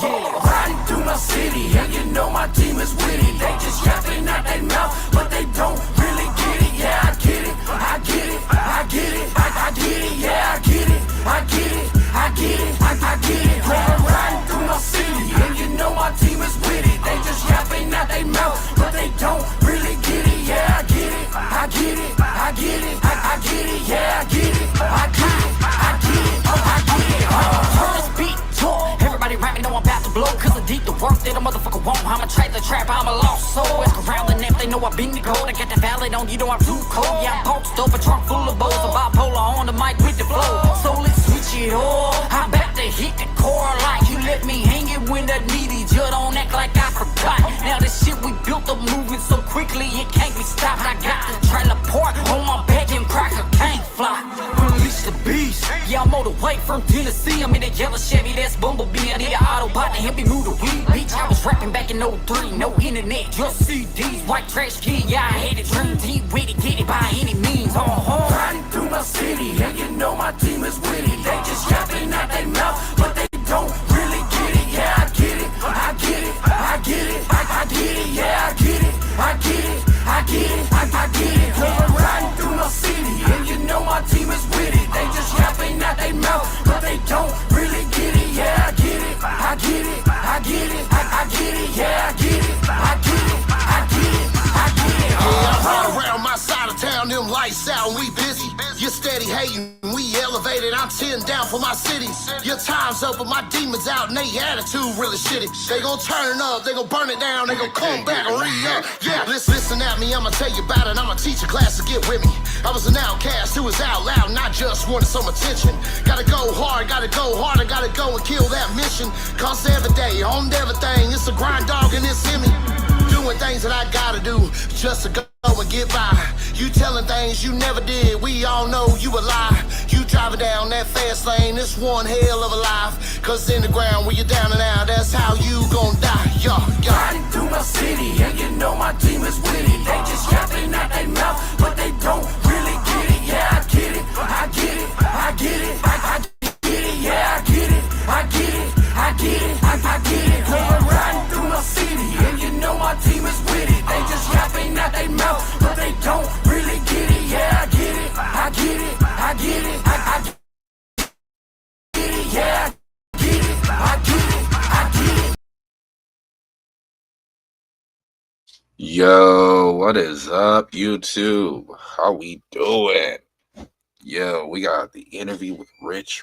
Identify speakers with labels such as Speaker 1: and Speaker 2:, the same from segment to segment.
Speaker 1: Yeah, riding through my city, and you know my team is with it. They just yapping out their mouth, but they don't really get it. Yeah, I get it, I get it, I get it, I get it. Yeah, I get it, I get it, I get it, I get it. Yeah, I'm riding through my city, and you know my team is with it. They just yapping out their mouth, but they don't really get it. Yeah, I get it, I get it, I get it, I get it. Yeah, I get it, I get it, I get it, I get it. Turn this beat talk. Everybody rapping, know I'm about to blow. Cause I deep the work that a motherfucker won't. I'm a trailer trap, I'm a lost soul. Ask around the net, they know I've been the gold. I got the valid on, you know I'm too cold. Yeah, I'm posted up, a trunk full of bows. I'm bipolar on the mic with the flow. So let's switch it up. I'm about to hit the core like you let me hang it when that needy. Just don't act like I forgot. Now this shit we built up moving so quickly it can't be stopped. I got the trailer park on my back and cracker can't fly. Release the beast. Yeah, I'm on the way from Tennessee. I'm in a yellow Chevy, that's Bumblebee. I need an Autobot to help me move the weed. Bitch, I was rapping back in '03. No internet, just CDs. White trash kid, yeah, I had a dream team. With it, get it by any means. Riding through my city, and you know my team is with it. They just yapping out their mouth, but they don't really get it. Yeah, I get it, I get it, I get it, I get it. Yeah, I get it, I get it, I get it, I get it. Yeah, I'm riding through my city, and you know my team is with it. They just yapping out their mouth, but they don't really get it. Yeah, I get it, I get it, I get it, I get it. Yeah, I get it, I get it, I get it, I get it.
Speaker 2: Yeah, I run around my side of town, them lights out, and we busy. You're steady hating, we elevated, I'm 10 down for my city. Your time's up, but my demons out, and they attitude really shitty. They gon' turn it up, they gon' burn it down, they gon' come back and re-up. Yeah, listen at me, I'ma tell you about it, I'ma teach a class to get with me. I was an outcast who was out loud, not just wanted some attention. Gotta go hard, gotta go harder, gotta go and kill that mission. Cause every day, on everything, it's a grind dog and it's in me. Doing things that I gotta do just to go and get by. You telling things you never did, we all know you a lie. You driving down that fast lane, it's one hell of a life. Cause in the ground when you're down and out, that's how you gon' die.
Speaker 1: Riding through my city, and you know my team is with it. They just yapping out their mouth, but they don't really get it. Yeah, I get it, I get it, I get it, I get it. Yeah, I get it, I get it, I get it, I get it. Yeah, I'm riding through my city, and you know my team is with it. They just yapping out their mouth, but they don't really get it. Yeah, I get it, I get it, I get it, I get it. Yeah, I get it, I get it, I get it.
Speaker 3: Yo, what is up, YouTube? How we doing? Yo, we got the interview with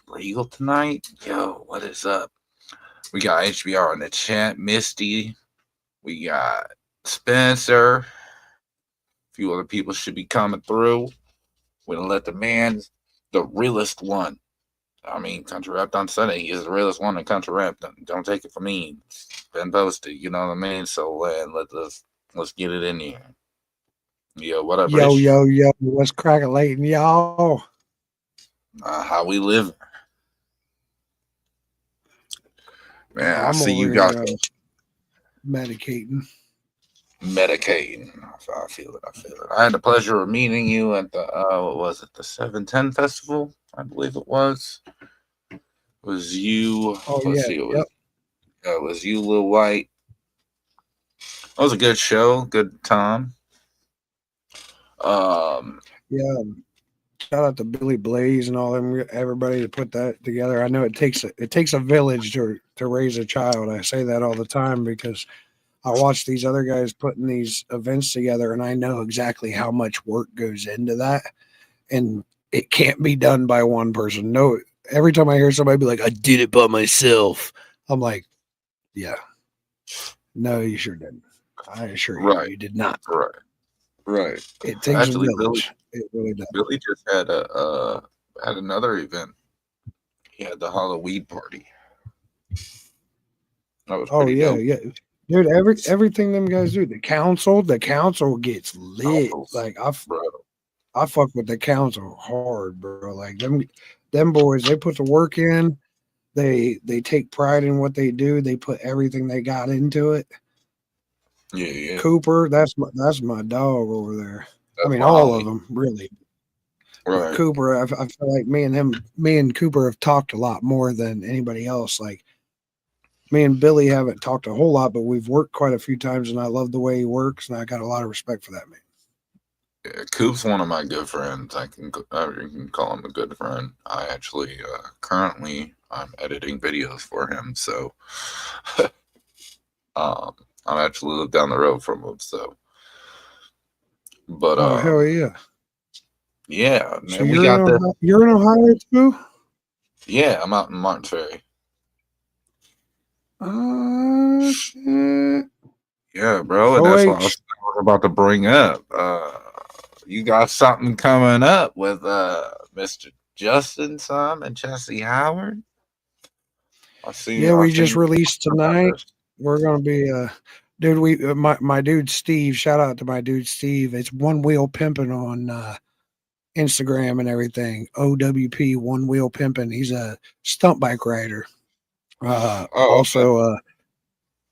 Speaker 3: Regal tonight. Yo, what is up? We got HBR in the chat, Misty. We got Spencer. A few other people should be coming through. We're gonna let the man, the realest one. I mean, Country Rap on Sunday, he is the realest one in Country Rap. Don't take it from me. It's been posted, you know what I mean? So let's get it in here. Yo, what up, Rich?
Speaker 4: Yo, what's cracking, y'all?
Speaker 3: How we live. Man, I
Speaker 4: I'm
Speaker 3: see you
Speaker 4: over
Speaker 3: got
Speaker 4: here, medicating.
Speaker 3: I feel it. I had the pleasure of meeting you at the what was it, the 710 festival, I believe it was. It was you.
Speaker 4: Oh,
Speaker 3: let's
Speaker 4: yeah,
Speaker 3: see,
Speaker 4: yep.
Speaker 3: it was you, Lil White. It was a good show, good time.
Speaker 4: Yeah. Shout out to Billy Blaze and all them, everybody to put that together. I know it takes a village to raise a child. I say that all the time because I watch these other guys putting these events together, and I know exactly how much work goes into that, and it can't be done by one person. No, every time I hear somebody be like, "I did it by myself," I'm like, "Yeah, no, you sure didn't. I assure you, you did not."
Speaker 3: Right.
Speaker 4: It takes a village. It really does.
Speaker 3: Billy just had had another event. He had the Halloween party. That was pretty dope.
Speaker 4: Yeah. Dude, everything them guys do. The council gets lit. Like I fuck with the council hard, bro. Like them boys, they put the work in. They take pride in what they do. They put everything they got into it.
Speaker 3: Yeah.
Speaker 4: Cooper, that's my dog over there. I mean, all of them, really.
Speaker 3: Right.
Speaker 4: But Cooper, I feel like me and Cooper have talked a lot more than anybody else. Like, Me and Billy haven't talked a whole lot, but we've worked quite a few times, and I love the way he works, and I got a lot of respect for that man.
Speaker 3: Yeah, Coop's one of my good friends. You can call him a good friend. I actually currently I'm editing videos for him, so I'm actually live down the road from him. So, but
Speaker 4: Oh hell yeah!
Speaker 3: yeah,
Speaker 4: So
Speaker 3: man, we got the
Speaker 4: you're in Ohio too?
Speaker 3: yeah. I'm out in Martin Ferry.
Speaker 4: Shit.
Speaker 3: Yeah, bro, and that's what
Speaker 4: OH.
Speaker 3: I was about to bring up. You got something coming up with Mr. Justin Sam and Jesse Howard.
Speaker 4: Yeah,
Speaker 3: I
Speaker 4: we
Speaker 3: seen
Speaker 4: just
Speaker 3: you
Speaker 4: released
Speaker 3: about
Speaker 4: tonight.
Speaker 3: this.
Speaker 4: We're gonna be dude. My dude Steve. Shout out to my dude Steve. It's One Wheel Pimping on Instagram and everything. OWP One Wheel Pimping. He's a stunt bike rider.
Speaker 3: Oh, okay.
Speaker 4: Also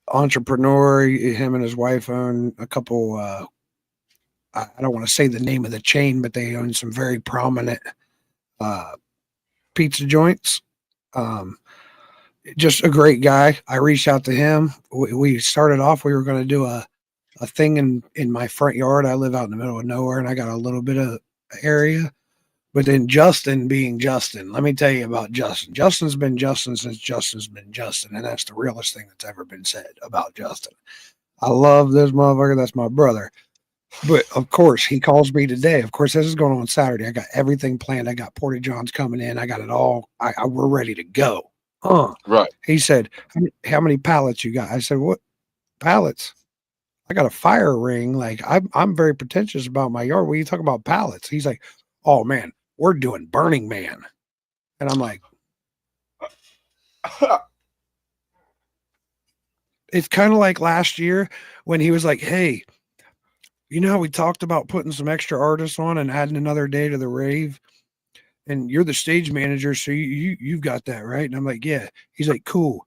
Speaker 4: entrepreneur. Him and his wife own a couple. I don't want to say the name of the chain, but they own some very prominent uh, pizza joints. Um, just a great guy. I reached out to him. We started off. We were going to do a thing in my front yard. I live out in the middle of nowhere, and I got a little bit of area. But then Justin being Justin, let me tell you about Justin. Justin's been Justin since Justin's been Justin, and that's the realest thing that's ever been said about Justin. I love this motherfucker. That's my brother. But of course, he calls me today. Of course, this is going on Saturday. I got everything planned. I got Porta Johns coming in. I got it all. We're ready to go.
Speaker 3: Right.
Speaker 4: He said, how many pallets you got? I said, what pallets? I got a fire ring. Like I'm very pretentious about my yard. When you talk about pallets, he's like, oh man, we're doing Burning Man. And I'm like, it's kind of like last year when he was like, hey, you know how we talked about putting some extra artists on and adding another day to the rave? And you're the stage manager, so you've got that, right? And I'm like, yeah. He's like, cool.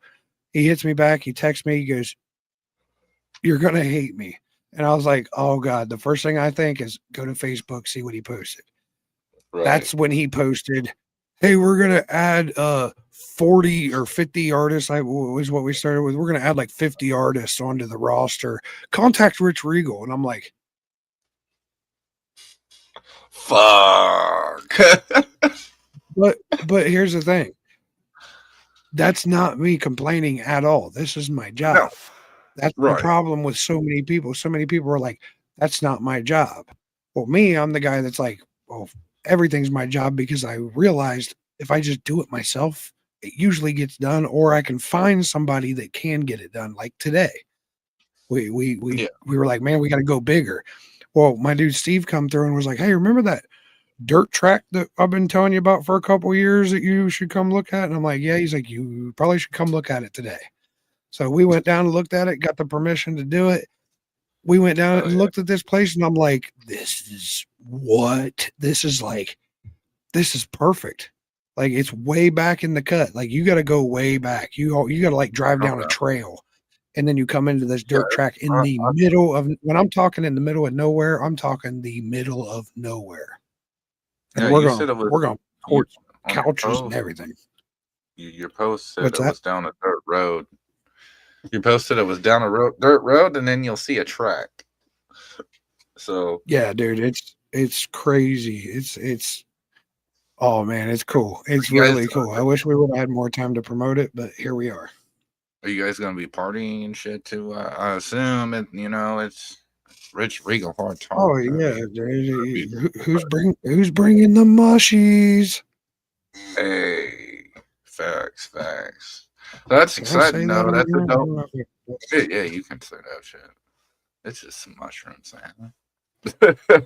Speaker 4: He hits me back. He texts me. He goes, you're gonna hate me. And I was like, oh God. The first thing I think is go to Facebook, see what he posted.
Speaker 3: Right.
Speaker 4: That's when he posted, hey, we're gonna add 40 or 50 artists. I was what we started with. We're gonna add like 50 artists onto the roster. Contact Rich Regal. And I'm like,
Speaker 3: Fuck.
Speaker 4: but here's the thing. That's not me complaining at all. This is my job.
Speaker 3: No.
Speaker 4: That's the
Speaker 3: Right.
Speaker 4: problem with so many people. So many people are like, that's not my job. Well, me, I'm the guy that's like, well, everything's my job because I realized if I just do it myself, it usually gets done, or I can find somebody that can get it done. Like today,
Speaker 3: Yeah.
Speaker 4: we were like, man, we got to go bigger. Well, my dude Steve come through and was like, hey, remember that dirt track that I've been telling you about for a couple of years that you should come look at? And I'm like, yeah. He's like, you probably should come look at it today. So we went down and looked at it, got the permission to do it. We went down
Speaker 3: Oh
Speaker 4: and
Speaker 3: yeah.
Speaker 4: looked at this place, and I'm like, this is what? This is perfect. Like it's way back in the cut. Like you got to go way back. You got to like drive down a
Speaker 3: Okay.
Speaker 4: trail, and then you come into this
Speaker 3: Yeah.
Speaker 4: dirt track in the middle of. When I'm talking in the middle of nowhere, I'm talking the middle of nowhere. And
Speaker 3: Yeah. You said it was
Speaker 4: we're gonna
Speaker 3: you
Speaker 4: port
Speaker 3: on your
Speaker 4: couches and
Speaker 3: post.
Speaker 4: everything.
Speaker 3: Your post said
Speaker 4: What's
Speaker 3: it
Speaker 4: that?
Speaker 3: was down a dirt road. You posted it was down a dirt road, and then you'll see a track. So
Speaker 4: Yeah, dude, it's crazy. It's oh man, it's cool. It's
Speaker 3: you guys,
Speaker 4: really cool. I wish we would have had more time to promote it, but here we are.
Speaker 3: are you guys gonna be partying and shit too? I assume it. It's Rich Regal hard
Speaker 4: Oh
Speaker 3: talk. I
Speaker 4: yeah,
Speaker 3: mean,
Speaker 4: dude, who's bringing the mushies?
Speaker 3: hey, facts. That's
Speaker 4: Can I say
Speaker 3: exciting
Speaker 4: that
Speaker 3: though.
Speaker 4: on
Speaker 3: That's a
Speaker 4: here? I
Speaker 3: dope.
Speaker 4: don't know if
Speaker 3: Yeah, you can say that shit. It's just some mushrooms, man.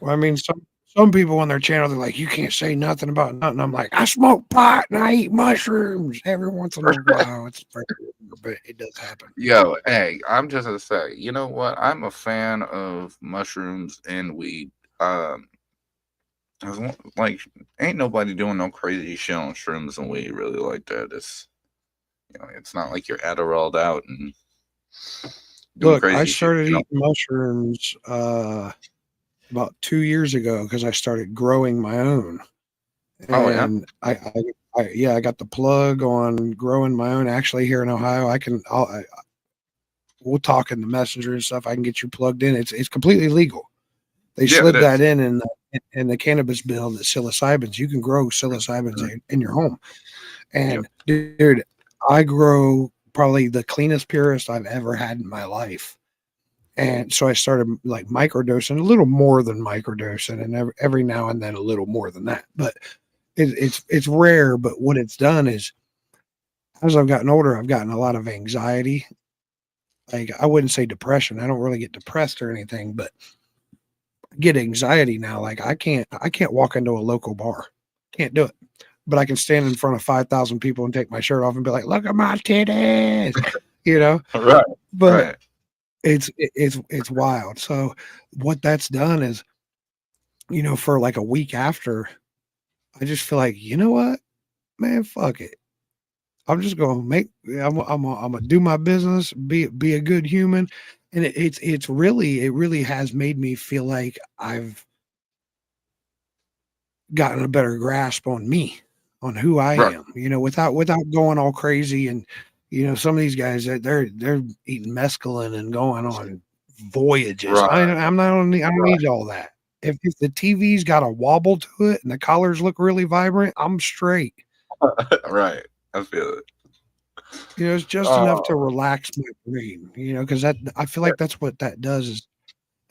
Speaker 4: well, I mean, some people on their channel they're like, you can't say nothing about nothing. I'm like, I smoke pot and I eat mushrooms every once in a while. It's very rare, but it does happen.
Speaker 3: Yo, hey, I'm just gonna say, you know what? I'm a fan of mushrooms and weed. Um, like, ain't nobody doing no crazy shit on shrooms and weed really like that. It's not like you're Adderalled out and doing
Speaker 4: Look, I
Speaker 3: crazy shit.
Speaker 4: started eating mushrooms about 2 years ago because I started growing my own.
Speaker 3: Oh yeah,
Speaker 4: And I I got the plug on growing my own. Actually, here in Ohio, we'll talk in the messenger and stuff. I can get you plugged in. It's completely legal. They
Speaker 3: Yeah, it
Speaker 4: slid that
Speaker 3: is.
Speaker 4: in the cannabis bill that psilocybins. You can grow psilocybins in your home.
Speaker 3: Yep.
Speaker 4: And dude, I grow probably the cleanest, purest I've ever had in my life. And so I started like microdosing, a little more than microdosing, and every now and then a little more than that. But it's rare. But what it's done is, as I've gotten older, I've gotten a lot of anxiety. Like, I wouldn't say depression. I don't really get depressed or anything, but I get anxiety now. Like, I can't walk into a local bar. Can't do it. But I can stand in front of 5,000 people and take my shirt off and be like, "Look at my titties," you know.
Speaker 3: Right.
Speaker 4: But
Speaker 3: Right.
Speaker 4: it's wild. So what that's done is, for like a week after, I just feel like, you know what, man, fuck it. I'm just gonna I'm gonna do my business, be a good human, and it really has made me feel like I've gotten a better grasp on me, on who I
Speaker 3: Right.
Speaker 4: am, without going all crazy. And some of these guys, they're eating mescaline and going on voyages.
Speaker 3: Right.
Speaker 4: I don't need all that. If the TV's got a wobble to it and the colors look really vibrant, I'm straight.
Speaker 3: Right. I feel it.
Speaker 4: It's just enough to
Speaker 3: Oh,
Speaker 4: relax my brain, because I feel like that's what that does. Is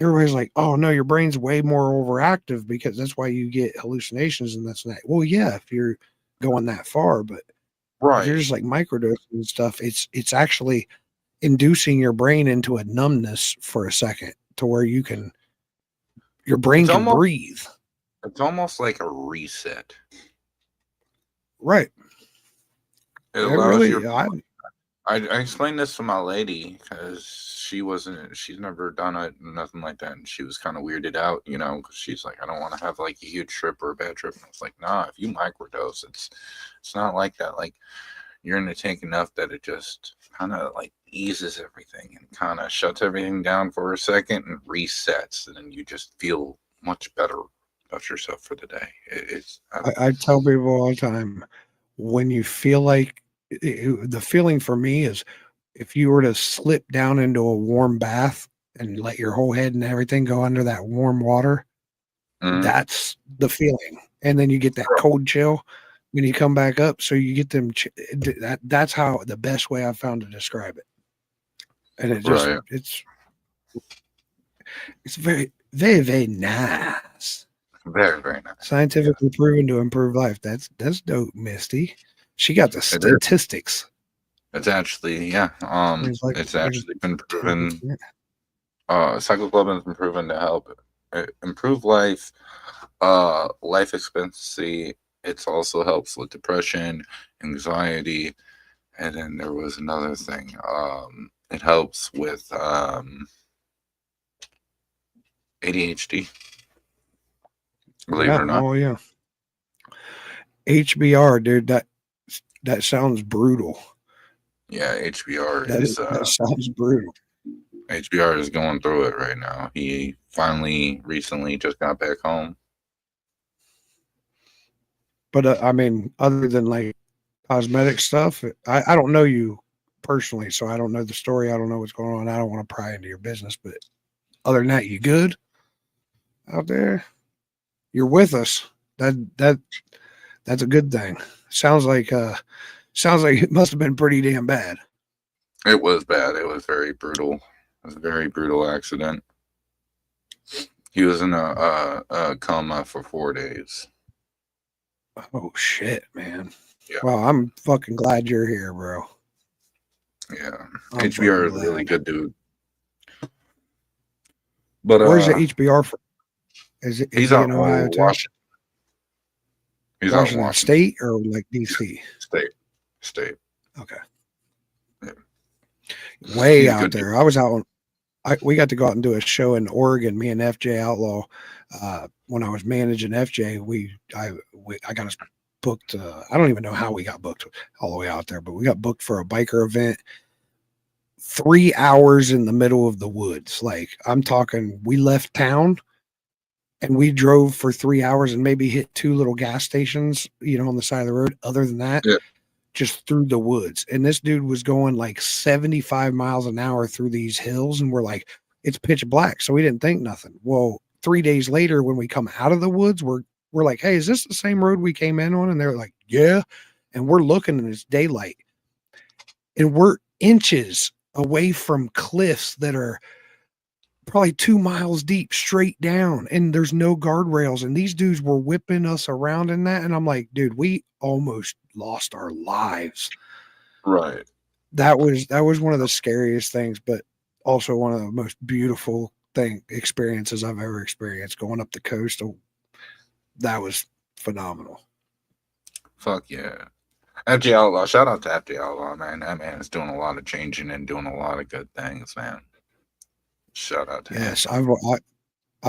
Speaker 4: everybody's like, "Oh no, your brain's way more overactive because that's why you get hallucinations and that's not." Well, yeah, if you're going that far, but if you're
Speaker 3: right.
Speaker 4: just like microdosing and stuff, it's actually inducing your brain into a numbness for a second to where your brain
Speaker 3: It's
Speaker 4: can
Speaker 3: almost
Speaker 4: breathe.
Speaker 3: it's almost like a reset.
Speaker 4: Right.
Speaker 3: It
Speaker 4: It
Speaker 3: allows your
Speaker 4: really, I
Speaker 3: I explained this to my lady because she's never done it, nothing like that. And she was kind of weirded out, because she's like, I don't want to have like a huge trip or a bad trip. And I was like, nah, if you microdose, it's not like that. Like, you're going to take enough that it just kind of like eases everything and kind of shuts everything down for a second and resets. And then you just feel much better about yourself for the day.
Speaker 4: I tell people all the time, when you feel like the feeling for me is, if you were to slip down into a warm bath and let your whole head and everything go under that warm water,
Speaker 3: Mhm.
Speaker 4: that's the feeling. And then you get that cold chill when you come back up. So you get them. That's how the best way I've found to describe it. And
Speaker 3: Right.
Speaker 4: it's very, very, very nice.
Speaker 3: Very, very nice. Yeah,
Speaker 4: Scientifically proven to improve life. That's dope, Misty. She got the
Speaker 3: it is.
Speaker 4: statistics.
Speaker 3: It's actually, yeah. It's
Speaker 4: There's
Speaker 3: actually been proven. Cycle Club has been proven to help improve life expectancy. It also helps with depression, anxiety, and then there was another thing. It helps with ADHD. Believe it
Speaker 4: Yeah.
Speaker 3: or not.
Speaker 4: Oh yeah. HBR, dude. That sounds brutal.
Speaker 3: Yeah, HBR
Speaker 4: That sounds brutal.
Speaker 3: is going through it right now. He finally recently just got back home.
Speaker 4: But I mean, other than like cosmetic stuff, I don't know you personally, so I don't know the story. I don't know what's going on. I don't want to pry into your business, but other than that, you good out there? You're with us. That's a good thing. Sounds like it must have been pretty damn bad.
Speaker 3: It was bad. It was very brutal. It was a very brutal accident. He was in a coma for 4 days.
Speaker 4: Oh shit, man.
Speaker 3: Yeah,
Speaker 4: Well, I'm fucking glad you're here, bro.
Speaker 3: yeah.
Speaker 4: I'm
Speaker 3: HBR
Speaker 4: fucking
Speaker 3: is a really
Speaker 4: glad.
Speaker 3: good dude. But
Speaker 4: Where's the HBR from? Is
Speaker 3: he's
Speaker 4: he
Speaker 3: out
Speaker 4: in
Speaker 3: in
Speaker 4: Ohio too?
Speaker 3: Washington. He's out in
Speaker 4: Washington
Speaker 3: Washington
Speaker 4: State or like DC?
Speaker 3: State.
Speaker 4: Okay.
Speaker 3: Yeah.
Speaker 4: Way
Speaker 3: He's a
Speaker 4: out
Speaker 3: good dude.
Speaker 4: there. We got to go out and do a show in Oregon, me and FJ Outlaw. When I was managing FJ, I got us booked. I don't even know how we got booked all the way out there, but we got booked for a biker event 3 hours in the middle of the woods. Like, I'm talking, we left town and we drove for 3 hours and maybe hit 2 little gas stations, on the side of the road. Other than that,
Speaker 3: Yeah.
Speaker 4: just through the woods. And this dude was going like 75 miles an hour through these hills, and we're like, it's pitch black, so we didn't think nothing. Well, 3 days later, when we come out of the woods, we're like, hey, is this the same road we came in on? And they're like, yeah. And we're looking, and it's daylight, and we're inches away from cliffs that are probably 2 miles deep straight down, and there's no guardrails, and these dudes were whipping us around in that. And I'm like, dude, we almost lost our lives.
Speaker 3: Right.
Speaker 4: That was one of the scariest things, but also one of the most beautiful experiences I've ever experienced, going up the coast. That was phenomenal.
Speaker 3: Fuck yeah. FJ Outlaw, shout out to FJ Outlaw, man. That man is doing a lot of changing and doing a lot of good things, man. Shout out to him.
Speaker 4: Yes, I've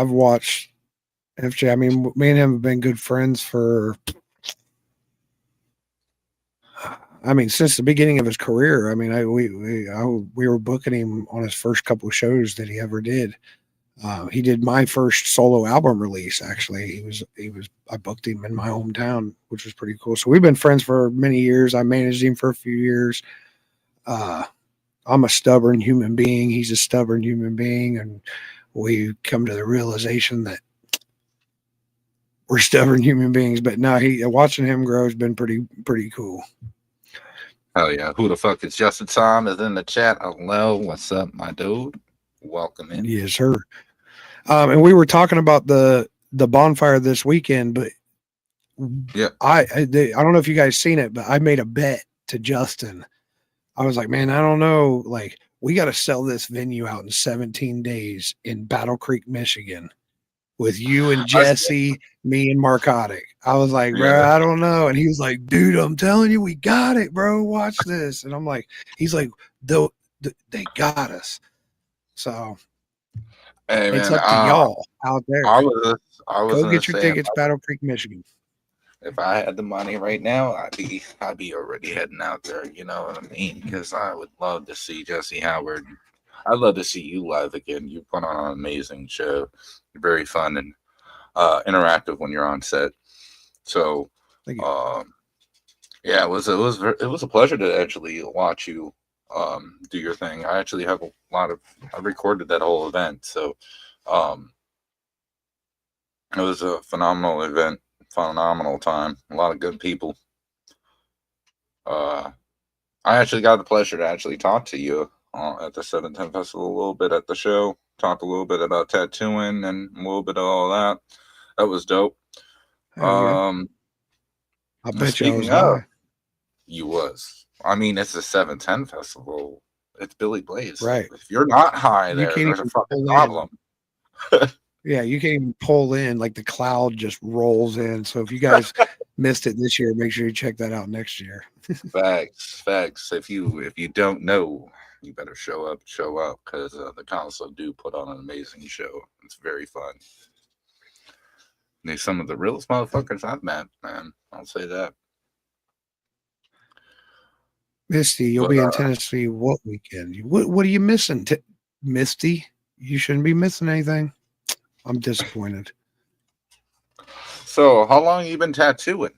Speaker 4: watched FJ. I mean, me and him have been good friends for, since the beginning of his career. I mean, we were booking him on his first couple of shows that he ever did. He did my first solo album release. Actually, I booked him in my hometown, which was pretty cool. So we've been friends for many years. I managed him for a few years. I'm a stubborn human being. He's a stubborn human being. And we come to the realization that we're stubborn human beings. But no, watching him grow has been pretty cool.
Speaker 3: Hell yeah. Who the fuck is Justin Tom is in the chat. Hello. What's up, my dude? Welcome in.
Speaker 4: Yes, sir. And we were talking about the bonfire this weekend, but
Speaker 3: yeah,
Speaker 4: I don't know if you guys seen it, but I made a bet to Justin. I was like, man, I don't know. Like, we got to sell this venue out in 17 days in Battle Creek, Michigan, with you and Jesse, me and Marcotic. I was like, bro, I don't know. And he was like, dude, I'm telling you, we got it, bro. Watch this. And I'm like, he's like, they got us. So
Speaker 3: hey,
Speaker 4: it's
Speaker 3: man,
Speaker 4: up to y'all out there.
Speaker 3: I was
Speaker 4: Go get your tickets, Battle Creek, Michigan.
Speaker 3: If I had the money right now, I'd be already heading out there. You know what I mean? Because I would love to see Jesse Howard. I'd love to see you live again. You put on an amazing show. You're very fun and interactive when you're on set. So, yeah, it was a pleasure to actually watch you do your thing. I actually have I recorded that whole event, so it was a phenomenal event. Phenomenal time. A lot of good people. I actually got the pleasure to actually talk to you at the 710 Festival a little bit at the show. Talked a little bit about tattooing and a little bit of all that. That was dope.
Speaker 4: I bet you I was high.
Speaker 3: You was. I mean, it's a 710 Festival. It's Billy Blaze.
Speaker 4: Right.
Speaker 3: If you're not high there, there's a fucking problem.
Speaker 4: Yeah, you can't even pull in. Like, the cloud just rolls in. So if you guys missed it this year, make sure you check that out next year.
Speaker 3: Facts. If you don't know, you better show up because the council do put on an amazing show. It's very fun. They're some of the realest motherfuckers I've met, man. I'll say that.
Speaker 4: Misty, you'll be in Tennessee what weekend? What are you missing? Misty, you shouldn't be missing anything. I'm disappointed.
Speaker 3: So, how long have you been tattooing?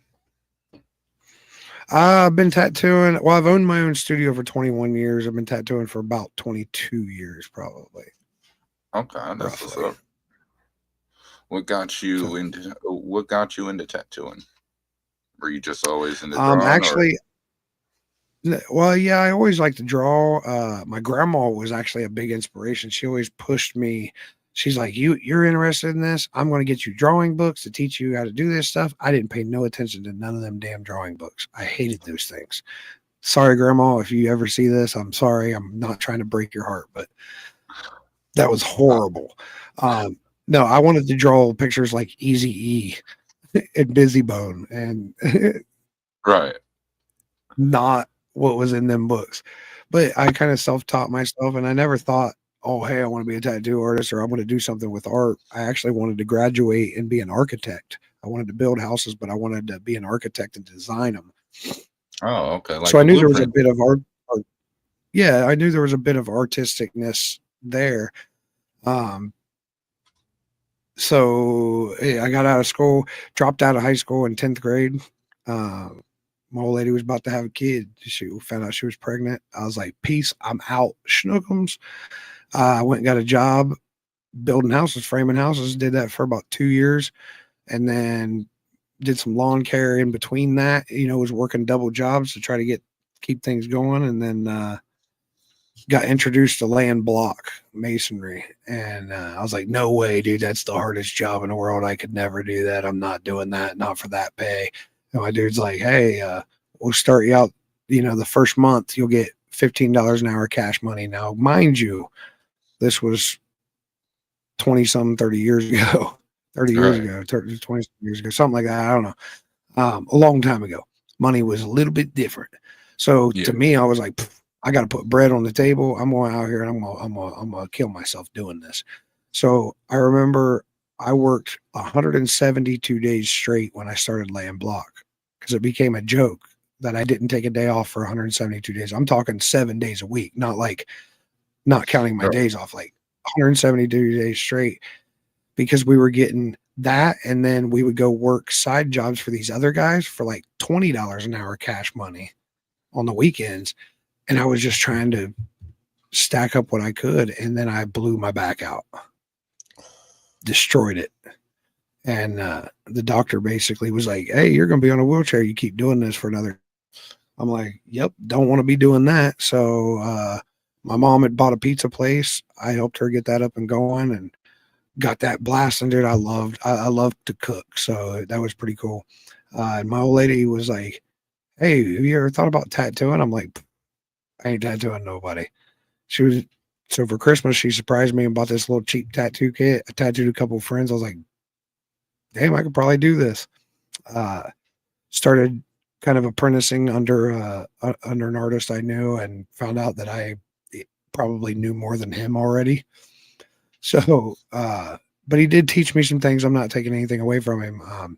Speaker 4: I've been tattooing. Well, I've owned my own studio for 21 years. I've been tattooing for about 22 years, probably.
Speaker 3: Okay, that's what's up. What got you into tattooing? Were you just always into drawing?
Speaker 4: Actually, well, yeah, I always liked to draw. My grandma was actually a big inspiration. She always pushed me. She's like, you're interested in this? I'm going to get you drawing books to teach you how to do this stuff. I didn't pay no attention to none of them damn drawing books. I hated those things. Sorry, Grandma, if you ever see this, I'm sorry. I'm not trying to break your heart, but that was horrible. No, I wanted to draw pictures like Eazy-E and Busy Bone and
Speaker 3: right,
Speaker 4: not what was in them books. But I kind of self-taught myself, and I never thought, oh, hey, I want to be a tattoo artist or I want to do something with art. I actually wanted to graduate and be an architect. I wanted to build houses, but I wanted to be an architect and design them.
Speaker 3: Oh, okay.
Speaker 4: Like, so I knew there was a bit of art. Yeah, I knew there was a bit of artisticness there. So I got out of school, dropped out of high school in 10th grade. My old lady was about to have a kid. She found out she was pregnant. I was like, peace, I'm out. Schnookums. I went and got a job building houses, framing houses. Did that for about 2 years. And then did some lawn care in between that. Was working double jobs to try to keep things going. And then got introduced to laying block masonry. And I was like, no way, dude, that's the hardest job in the world. I could never do that. I'm not doing that. Not for that pay. And my dude's like, hey, we'll start you out, the first month you'll get $15 an hour cash money. Now, mind you, this was 20 some 30 years ago, 30 years ago, 20 years ago, something like that. I don't know. A long time ago, money was a little bit different. So to me, I was like, I got to put bread on the table. I'm going out here and I'm going to kill myself doing this. So I remember I worked 172 days straight when I started laying block, because it became a joke that I didn't take a day off for 172 days. I'm talking 7 days a week, not counting my days off, like 172 days straight, because we were getting that. And then we would go work side jobs for these other guys for like $20 an hour cash money on the weekends. And I was just trying to stack up what I could. And then I blew my back out, destroyed it. And the doctor basically was like, hey, you're going to be on a wheelchair. You keep doing this for another. I'm like, yep, don't want to be doing that. So my mom had bought a pizza place. I helped her get that up and going and got that blasting, dude. I loved to cook. So that was pretty cool. And my old lady was like, hey, have you ever thought about tattooing? I'm like, I ain't tattooing nobody. So for Christmas, she surprised me and bought this little cheap tattoo kit. I tattooed a couple of friends. I was like, damn, I could probably do this. Started kind of apprenticing under an artist I knew, and found out that I probably knew more than him already. So, but he did teach me some things. I'm not taking anything away from him.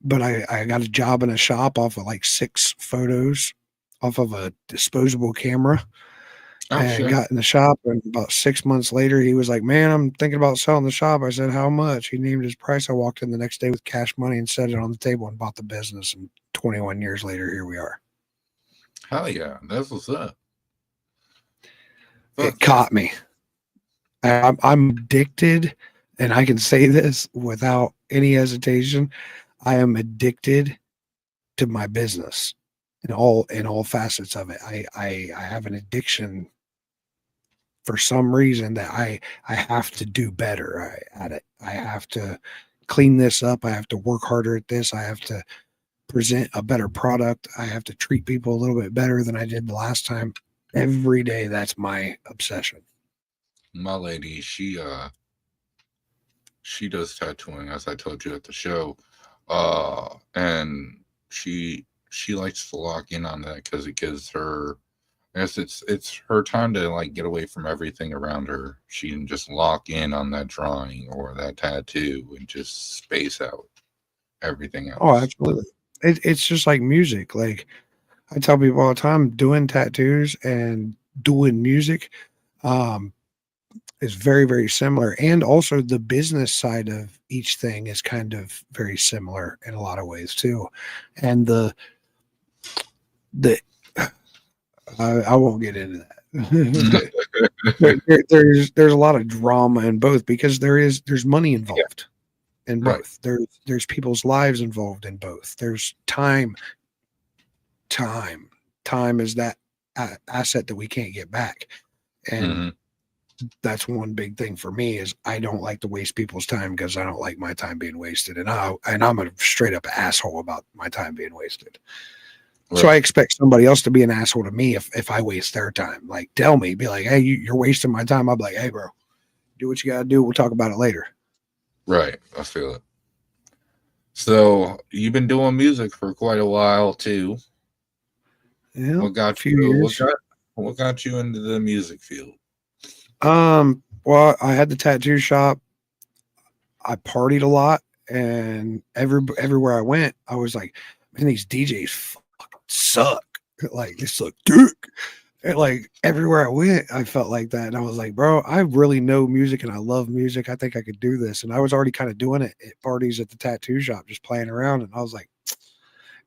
Speaker 4: But I got a job in a shop off of like 6 photos off of a disposable camera. Got in the shop, and about 6 months later, he was like, man, I'm thinking about selling the shop. I said, how much? He named his price. I walked in the next day with cash money and set it on the table and bought the business. And 21 years later, here we are.
Speaker 3: Hell yeah. That's what's up.
Speaker 4: It caught me. I'm addicted, and I can say this without any hesitation. I am addicted to my business in all facets of it. I have an addiction for some reason that I have to do better at it. I have to clean this up. I have to work harder at this. I have to present a better product. I have to treat people a little bit better than I did the last time. Every day, that's my obsession.
Speaker 3: My lady, she does tattooing, as I told you at the show. And she likes to lock in on that because it gives her, I guess it's her time to like get away from everything around her. She can just lock in on that drawing or that tattoo and just space out everything else.
Speaker 4: Oh, absolutely. It's just like music. Like I tell people all the time, doing tattoos and doing music is very, very similar. And also the business side of each thing is kind of very similar in a lot of ways too. And I won't get into that. there's a lot of drama in both, because there's money involved in both. Right. There's people's lives involved in both. There's time is that asset that we can't get back. And that's one big thing for me is I don't like to waste people's time, because I don't like my time being wasted. And I'm a straight up asshole about my time being wasted. Right. So I expect somebody else to be an asshole to me if I waste their time. Like, tell me, be like, hey, you're wasting my time. I'll be like, hey, bro, do what you got to do. We'll talk about it later.
Speaker 3: Right. I feel it. So you've been doing music for quite a while too.
Speaker 4: Yeah.
Speaker 3: What got you into the music field?
Speaker 4: Well, I had the tattoo shop. I partied a lot, and everywhere I went, I was like, man, these DJs fucking suck. Like, they suck dick. like everywhere I went, I felt like that. And I was like, bro, I really know music and I love music. I think I could do this. And I was already kind of doing it at parties at the tattoo shop, just playing around. And I was like,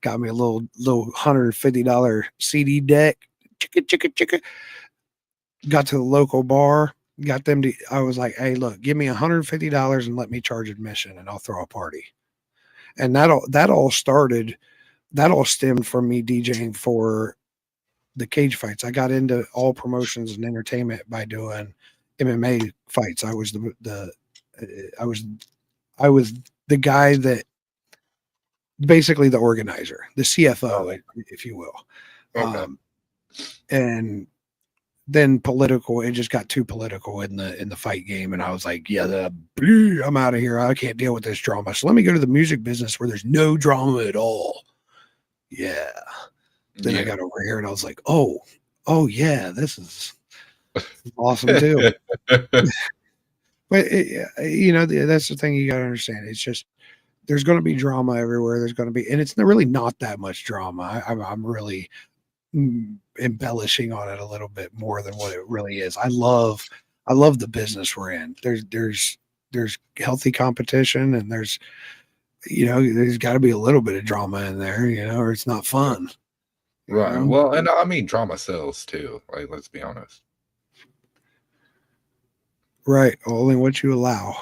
Speaker 4: got me a little $150 CD deck. Chicka, chicka, chicka. Got to the local bar, got them to, I was like, hey, look, give me $150 and let me charge admission and I'll throw a party. And that all stemmed from me DJing for the cage fights. I got into all promotions and entertainment by doing MMA fights. I was I was the guy that basically the organizer, the CFO, if you will.
Speaker 3: Okay.
Speaker 4: And then political, it just got too political in the fight game, and I was like, yeah, I'm out of here. I can't deal with this drama. So let me go to the music business where there's no drama at all. Yeah. Then I got over here and I was like, oh yeah, this is awesome too. But that's the thing you got to understand. It's just there's going to be drama everywhere. There's going to be, and it's really not that much drama. I'm really embellishing on it a little bit more than what it really is. I love the business we're in. There's healthy competition, and there's got to be a little bit of drama in there, or it's not fun.
Speaker 3: Right. Well, and I mean, drama sells too. Like, let's be honest.
Speaker 4: Right. Only what you allow.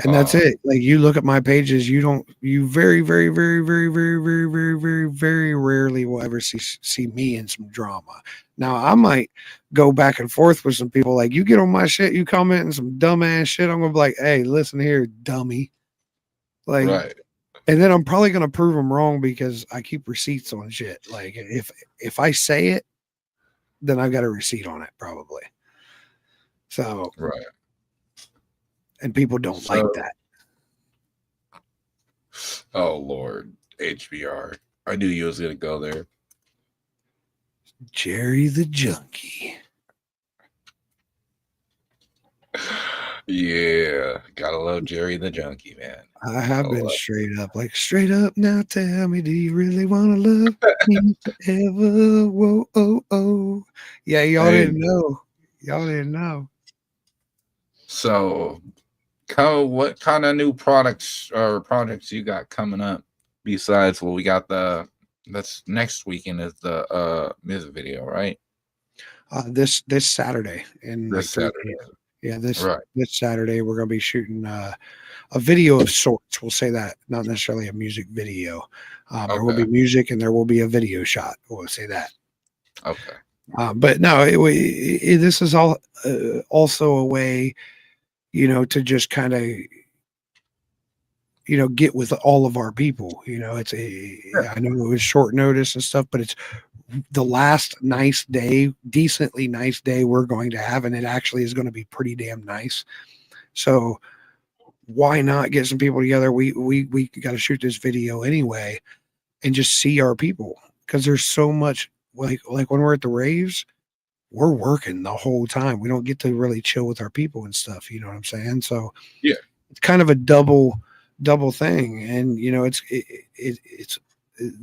Speaker 4: And that's it. Like, you look at my pages, you very, very, very, very, very, very, very, very, very rarely will ever see me in some drama. Now, I might go back and forth with some people. Like, you get on my shit, you comment in some dumbass shit, I'm gonna be like, hey, listen here, dummy. Like,
Speaker 3: right.
Speaker 4: And then I'm probably gonna prove them wrong because I keep receipts on shit. Like, if I say it, then I've got a receipt on it, probably. So
Speaker 3: right.
Speaker 4: And people don't like that.
Speaker 3: Oh Lord, HBR. I knew you was gonna go there.
Speaker 4: Jerry the Junkie.
Speaker 3: Yeah, gotta love Jerry the Junkie, man.
Speaker 4: I have been straight up now. Tell me, do you really want to love me forever? Whoa, oh. Yeah, y'all didn't know.
Speaker 3: So, what kind of new products or projects you got coming up besides we got that's next weekend is the music video, right?
Speaker 4: This Saturday
Speaker 3: Saturday.
Speaker 4: Yeah, this Saturday we're gonna be shooting a video of sorts. We'll say that, not necessarily a music video. There will be music and there will be a video shot. We'll say that.
Speaker 3: Okay.
Speaker 4: But no, this is all also a way, to just kind of, get with all of our people. I know it was short notice and stuff, but it's the last decently nice day we're going to have, and it actually is going to be pretty damn nice. So why not get some people together? We got to shoot this video anyway and just see our people, because there's so much, like when we're at the raves, we're working the whole time. We don't get to really chill with our people and stuff. You know what I'm saying? So
Speaker 3: yeah,
Speaker 4: it's kind of a double thing. And it's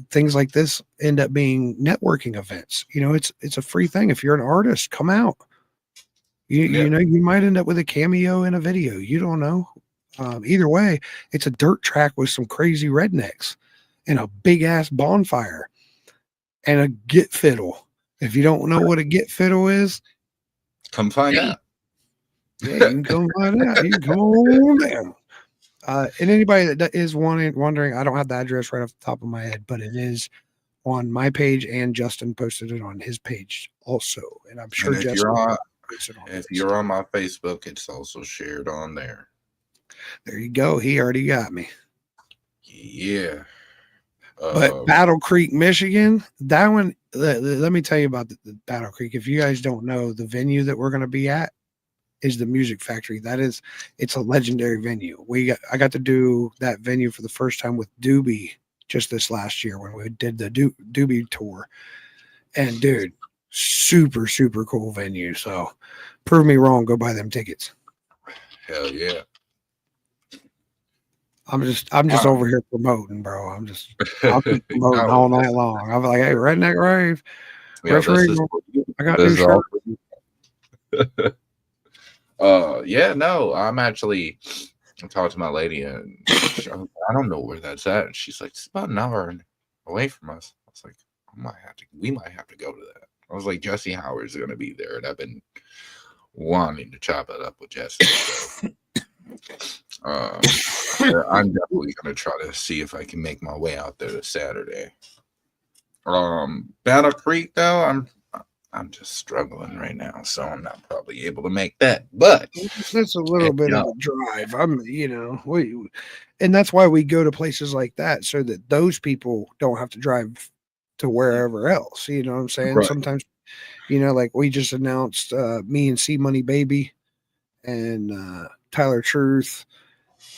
Speaker 4: things like this end up being networking events. It's a free thing. If you're an artist, come out. You might end up with a cameo in a video. You don't know. Either way, it's a dirt track with some crazy rednecks and a big ass bonfire and a git fiddle. If you don't know what a git fiddle is,
Speaker 3: come find out.
Speaker 4: Yeah, you can come find out. You can come on down. And anybody that is wondering, I don't have the address right off the top of my head, but it is on my page, and Justin posted it on his page also. And I'm sure
Speaker 3: if you're on my Facebook, it's also shared on there.
Speaker 4: There you go. He already got me.
Speaker 3: Yeah.
Speaker 4: But Battle Creek, Michigan, that one, let me tell you about the Battle Creek. If you guys don't know, the venue that we're going to be at is the Music Factory. It's a legendary venue. I got to do that venue for the first time with Doobie just this last year when we did the Doobie tour. And dude, super, super cool venue. So prove me wrong. Go buy them tickets.
Speaker 3: Hell yeah.
Speaker 4: I'm just over here promoting, bro. I'll keep promoting all night long. I'm like, hey, Redneck Rave.
Speaker 3: Yeah,
Speaker 4: Rich
Speaker 3: this is
Speaker 4: Regal, I got
Speaker 3: this
Speaker 4: new
Speaker 3: is
Speaker 4: shirt.
Speaker 3: all. Yeah, no, I talked to my lady and I don't know where that's at. And she's like, it's about an hour away from us. I was like, we might have to go to that. I was like, Jesse Howard's gonna be there, and I've been wanting to chop it up with Jesse. So I'm definitely gonna try to see if I can make my way out there this Saturday. Battle Creek though, I'm just struggling right now, so I'm not probably able to make that. But
Speaker 4: That's a little bit of a drive. And that's why we go to places like that so that those people don't have to drive to wherever else. You know what I'm saying?
Speaker 3: right,
Speaker 4: Sometimes, like we just announced me and C Money Baby and Tyler Truth,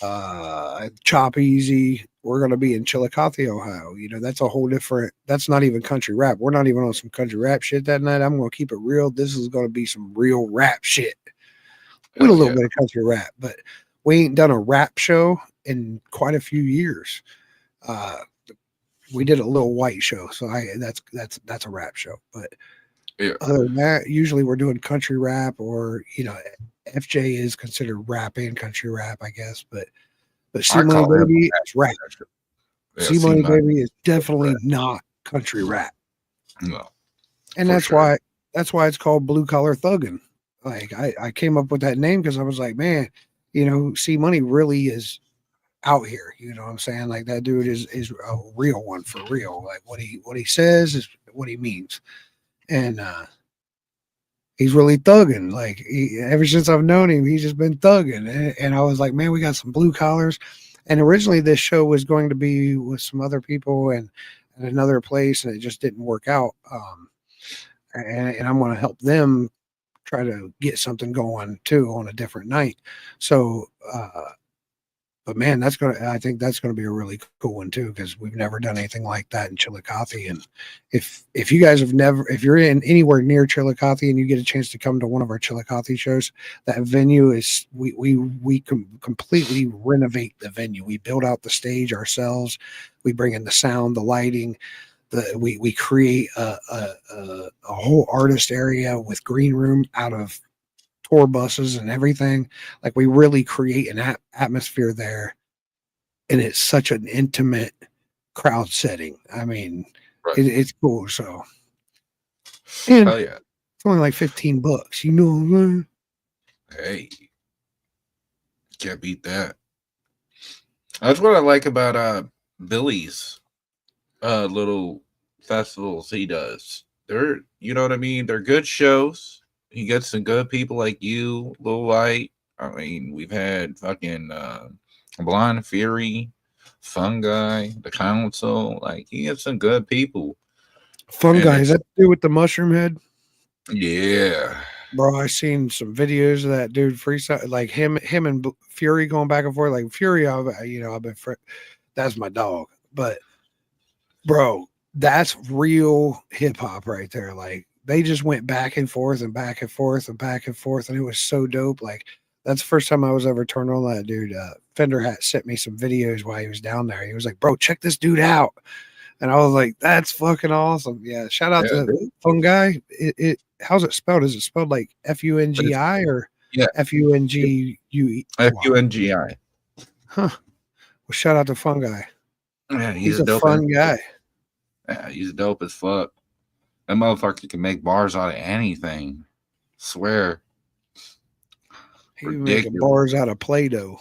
Speaker 4: Chop Easy. We're going to be in Chillicothe, Ohio. That's a whole different, that's not even country rap. We're not even on some country rap shit that night. I'm going to keep it real. This is going to be some real rap shit with a little bit of country rap, but we ain't done a rap show in quite a few years. We did a little white show, so that's a rap show. But other than that, usually we're doing country rap, or FJ is considered rap and country rap, I guess. But C Money Baby is rap. C Money Baby is definitely not country rap.
Speaker 3: No,
Speaker 4: and that's why it's called Blue Collar Thuggin'. Like I came up with that name because I was like, man, C Money really is out here. You know what I'm saying? Like that dude is a real one for real. Like what he says is what he means. And he's really thugging. Like ever since I've known him, he's just been thugging. And I was like, man, we got some blue collars. And originally this show was going to be with some other people and another place, and it just didn't work out. And I'm going to help them try to get something going too on a different night. So, but man, I think that's going to be a really cool one too, because we've never done anything like that in Chillicothe. And if you guys if you're in anywhere near Chillicothe and you get a chance to come to one of our Chillicothe shows, that venue is, we completely renovate the venue. We build out the stage ourselves. We bring in the sound, the lighting. We create a whole artist area with green room out of tour buses and everything. Like we really create an atmosphere there, and it's such an intimate crowd setting. I mean, it's cool. So, and it's only like $15.
Speaker 3: Hey, can't beat that. That's what I like about Billy's little festivals he does. They're, you know what I mean? They're good shows. He gets some good people like you, Lil Light. I mean, we've had fucking Blind Fury, Fun Guy, The Council. Like, he gets some good people.
Speaker 4: Fun Guy, is that the dude with the mushroom head?
Speaker 3: Yeah.
Speaker 4: Bro, I seen some videos of that dude freestyle, like him and Fury going back and forth. Like Fury, I've been that's my dog. But bro, that's real hip hop right there. Like they just went back and forth and back and forth and back and forth, and it was so dope. Like that's the first time I was ever turned on that dude. Fender Hat sent me some videos while he was down there. He was like, "Bro, check this dude out," and I was like, "That's fucking awesome." Yeah, shout out to Fun Guy. How's it spelled? Is it spelled like Fungi or Fungue?
Speaker 3: Fungi.
Speaker 4: Huh. Well, shout out to Fun Guy.
Speaker 3: Yeah,
Speaker 4: he's a fun guy.
Speaker 3: Yeah, he's dope as fuck. That motherfucker can make bars out of anything. Swear.
Speaker 4: He be making bars out of Play-Doh.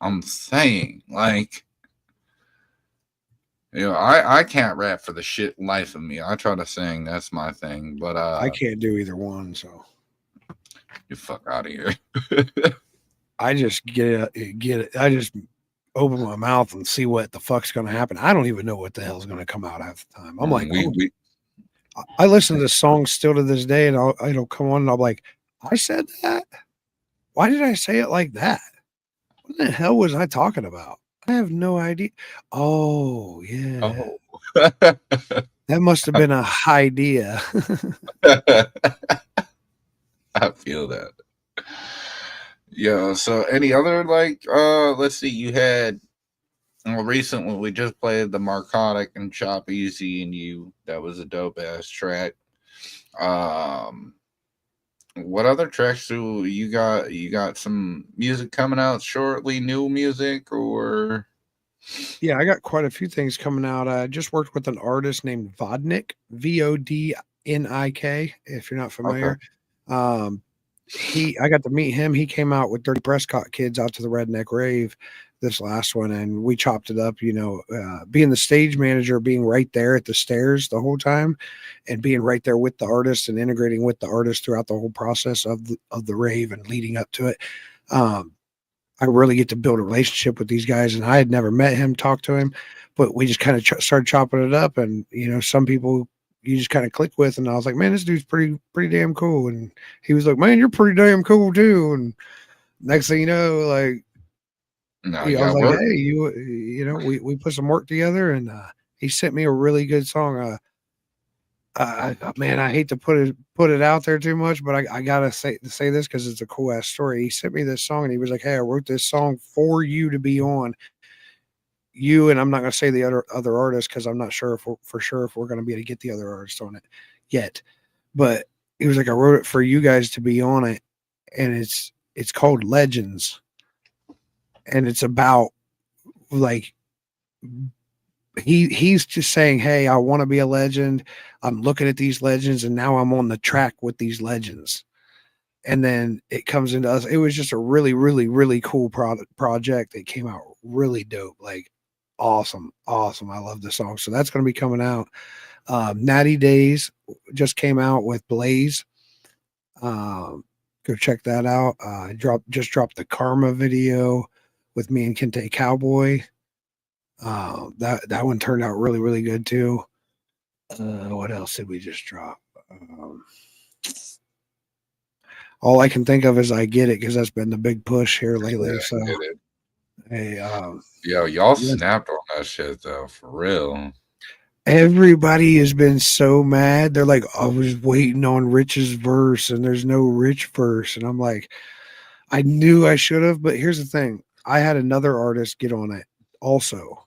Speaker 3: I'm saying, like, I can't rap for the shit life of me. I try to sing, that's my thing, but
Speaker 4: I can't do either one, so
Speaker 3: you fuck out of here.
Speaker 4: I just get it. I just open my mouth and see what the fuck's gonna happen. I don't even know what the hell's gonna come out half the time. I'm like, I listen to this song still to this day, and it'll come on, and I'm like, I said that. Why did I say it like that? What the hell was I talking about? I have no idea. Oh, yeah.
Speaker 3: Oh.
Speaker 4: That must have been a idea.
Speaker 3: I feel that. Yeah, so any other, like, let's see, you had recently we just played the Narcotic and Chop Easy and You. That was a dope ass track. Um, what other tracks do you got? You got some music coming out shortly, new music, or
Speaker 4: Yeah, I got quite a few things coming out. I just worked with an artist named Vodnik, Vodnik. If you're not
Speaker 3: okay?
Speaker 4: familiar, um, I got to meet him. He came out with Dirty Prescott Kids out to the Redneck Rave, this last one, and we chopped it up. Being the stage manager, being right there at the stairs the whole time, and being right there with the artist and integrating with the artist throughout the whole process of the rave and leading up to it. Um, I really get to build a relationship with these guys, and I had never met him, talked to him, but we just kind of started chopping it up. And some people you just kind of click with, and I was like, man, this dude's pretty damn cool. And he was like, man, you're pretty damn cool too. And next thing you know, like,
Speaker 3: No, you
Speaker 4: I was
Speaker 3: got
Speaker 4: like,
Speaker 3: work.
Speaker 4: hey, we put some work together, and he sent me a really good song. Man, I hate to put it out there too much, but I gotta say this because it's a cool ass story. He sent me this song and he was like, "Hey, I wrote this song for you to be on you." And I'm not gonna say the other artist because I'm not sure if for sure if we're gonna be able to get the other artist on it yet. But he was like, "I wrote it for you guys to be on it, and it's called Legends, and it's about like." He's just saying, "Hey, I want to be a legend. I'm looking at these legends, and now I'm on the track with these legends." And then it comes into us. It was just a really, really, really cool project that came out really dope. Like awesome, awesome. I love the song. So that's going to be coming out. Natty Days just came out with Blaze. Go check that out. I dropped the Karma video with me and Kente Cowboy. That one turned out really, really good too. What else did we just drop? All I can think of is I Get It because that's been the big push here
Speaker 3: Yeah,
Speaker 4: lately.
Speaker 3: I
Speaker 4: So,
Speaker 3: get it.
Speaker 4: hey,
Speaker 3: Yo, y'all
Speaker 4: yeah,
Speaker 3: snapped on that shit though, for real.
Speaker 4: everybody has been so mad. They're like, I was waiting on Rich's verse and there's no Rich verse. And I'm like, I knew I should have. But here's the thing, I had another artist get on it also.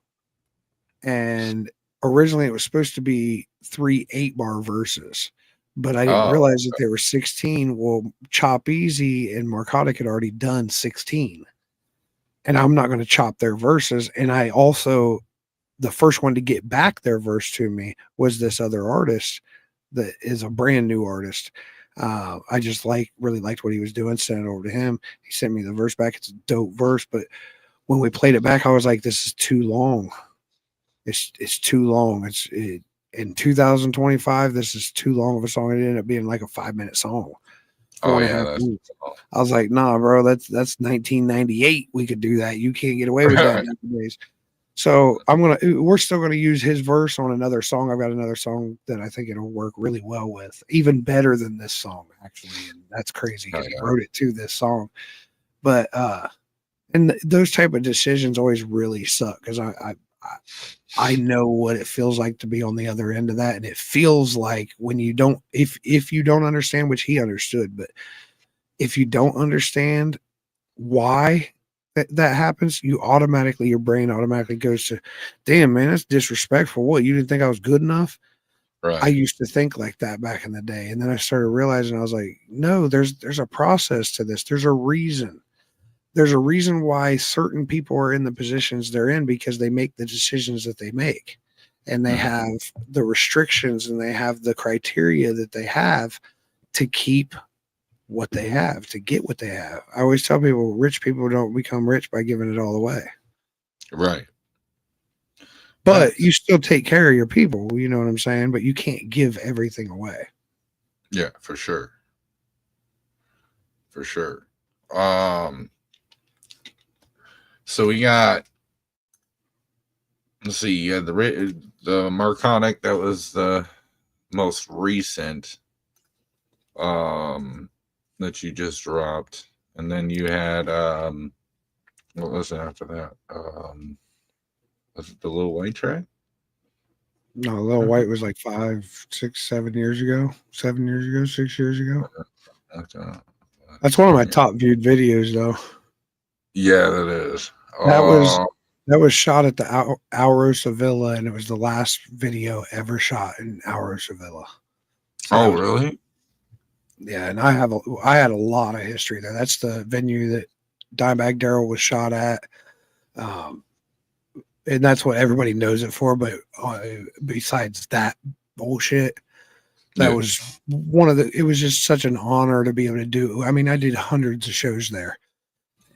Speaker 4: And originally it was supposed to be 3 8-bar verses, but I didn't
Speaker 3: Oh,
Speaker 4: realize that they were 16. Well, Chop Easy and Marcotic had already done 16, and I'm not going to chop their verses. And I also, the first one to get back their verse to me was this other artist that is a brand new artist. I just really liked what he was doing. Sent it over to him. He sent me the verse back. It's a dope verse, but when we played it back, I was like, "This is too long. It's too long. In 2025. This is too long of a song. It ended up being like a 5 minute song,
Speaker 3: oh
Speaker 4: four and a
Speaker 3: yeah,
Speaker 4: half
Speaker 3: that's
Speaker 4: minutes. I was like, nah, bro, that's 1998. We could do that. You can't get away with that
Speaker 3: right.
Speaker 4: nowadays. So we're still gonna use his verse on another song. I've got another song that I think it'll work really well with, even better than this song actually. And that's crazy
Speaker 3: Oh
Speaker 4: because he
Speaker 3: yeah,
Speaker 4: wrote it to this song. But and those type of decisions always really suck because I know what it feels like to be on the other end of that, and it feels like when you don't, if you don't understand, which he understood, but if you don't understand why that happens, your brain automatically goes to, damn man, that's disrespectful. What, you didn't think I was good enough? I
Speaker 3: right,
Speaker 4: used to think like that back in the day, and then I started realizing I was like, no, there's a process to this. There's a reason. There's a reason why certain people are in the positions they're in because they make the decisions that they make, and they
Speaker 3: mhm,
Speaker 4: have the restrictions and they have the criteria that they have to keep what they have, to get what they have. I always tell people rich people don't become rich by giving it all away,
Speaker 3: right.
Speaker 4: but you
Speaker 3: Facts.
Speaker 4: still take care of your people. You know what I'm saying? But you can't give everything away.
Speaker 3: Yeah, for sure, for sure. Um, so we got. Let's see. Yeah, the Marconic that was the most recent. Um, that you just dropped, and then you had what was it after that? Was it the Little White track?
Speaker 4: No, Little White was like 5, 6, 7 years ago, 7 years ago, 6 years ago.
Speaker 3: Okay.
Speaker 4: That's one of my top viewed videos, though.
Speaker 3: Yeah, that is.
Speaker 4: That was that was shot at the Auro Sevilla, and it was the last video ever shot in Auro Sevilla.
Speaker 3: Oh,
Speaker 4: That was,
Speaker 3: really?
Speaker 4: yeah, and I had a lot of history there. That's the venue that Dimebag Darrell was shot at. Um, and that's what everybody knows it for. But besides that bullshit, that
Speaker 3: Yeah.
Speaker 4: was one of the. It was just such an honor to be able to do. I mean, I did hundreds of shows there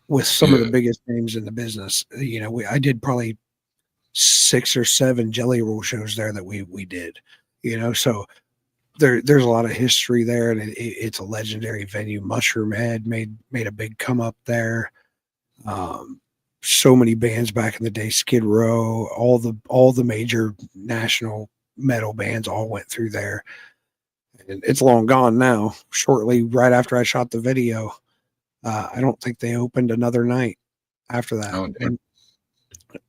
Speaker 4: with some of the
Speaker 3: Yeah.
Speaker 4: biggest names in the business. You know, I did probably 6 or 7 Jelly Roll shows there that we did. You know, so there's a lot of history there, and it's a legendary venue. Mushroom Head made a big come up there. Um, so many bands back in the day, Skid Row, all the major national metal bands all went through there. And it's long gone now. Shortly, right after I shot the video, I don't think they opened another night after that.
Speaker 3: Oh, damn.
Speaker 4: And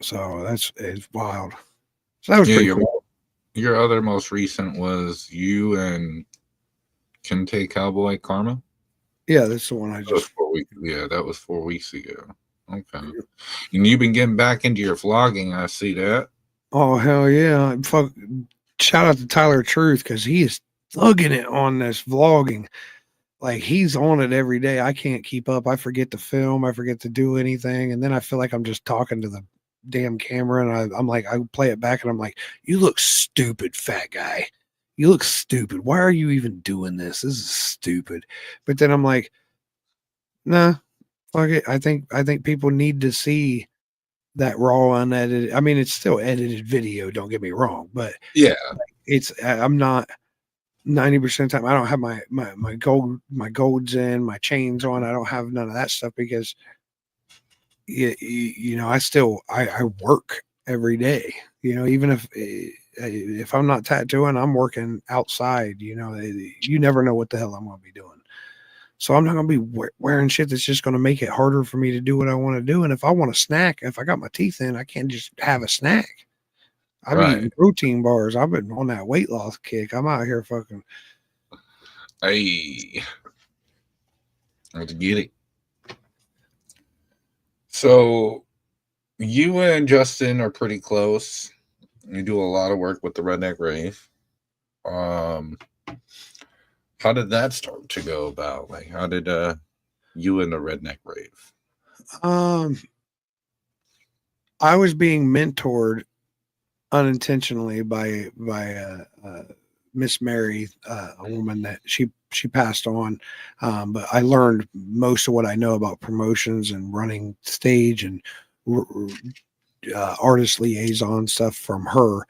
Speaker 4: so it's wild. So that was
Speaker 3: Yeah.
Speaker 4: pretty cool.
Speaker 3: Your other most recent was you and Kente Cowboy Karma.
Speaker 4: Yeah, that's the one I
Speaker 3: That was
Speaker 4: just.
Speaker 3: 4 weeks. Yeah, that was 4 weeks ago. Okay. And you've been getting back into your vlogging. I see that.
Speaker 4: Oh hell yeah! Fuck! Shout out to Tyler Truth because he is thugging it on this vlogging. Like he's on it every day. I can't keep up. I forget to film. I forget to do anything, and then I feel like I'm just talking to the damn camera. And I'm like, I play it back, and I'm like, "You look stupid, fat guy. You look stupid. Why are you even doing this? This is stupid." But then I'm like, "Nah, fuck it. I think people need to see that raw unedited. I mean, it's still edited video. Don't get me wrong, but
Speaker 3: Yeah.
Speaker 4: it's I'm not 90% of the time I don't have my golds in, my chains on. I don't have none of that stuff because you know, I work every day. You know, even if I'm not tattooing, I'm working outside. You know, you never know what the hell I'm going to be doing. So I'm not going to be wearing shit that's just going to make it harder for me to do what I want to do. And if I want a snack, if I got my teeth in, I can't just have a snack. I'm eating
Speaker 3: Right.
Speaker 4: protein bars. I've been on that weight loss kick. I'm out here fucking.
Speaker 3: Hey, I get it. So you and Justin are pretty close. You do a lot of work with the Redneck Rave. How did that start to go about? Like, how did you and the Redneck Rave?
Speaker 4: Um, I was being mentored unintentionally by Miss Mary, a woman that she passed on. But I learned most of what I know about promotions and running stage and artist liaison stuff from her.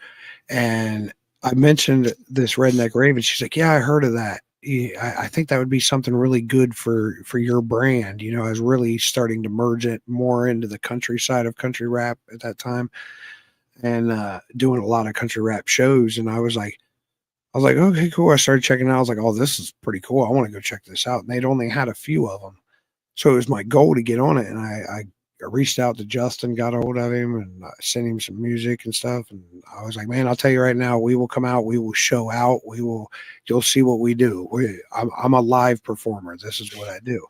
Speaker 4: And I mentioned this Redneck Raven. She's like, "Yeah, I heard of that. Yeah, I think that would be something really good for your brand." You know, I was really starting to merge it more into the country side of country rap at that time, and doing a lot of country rap shows. And I was like, okay, cool. I started checking it out. I was like, oh, this is pretty cool. I want to go check this out. And they'd only had a few of them, so it was my goal to get on it. And I reached out to Justin, got a hold of him, and sent him some music and stuff. And I was like, man, I'll tell you right now, we will come out, we will show out, you'll see what we do. I'm a live performer. This is what I do.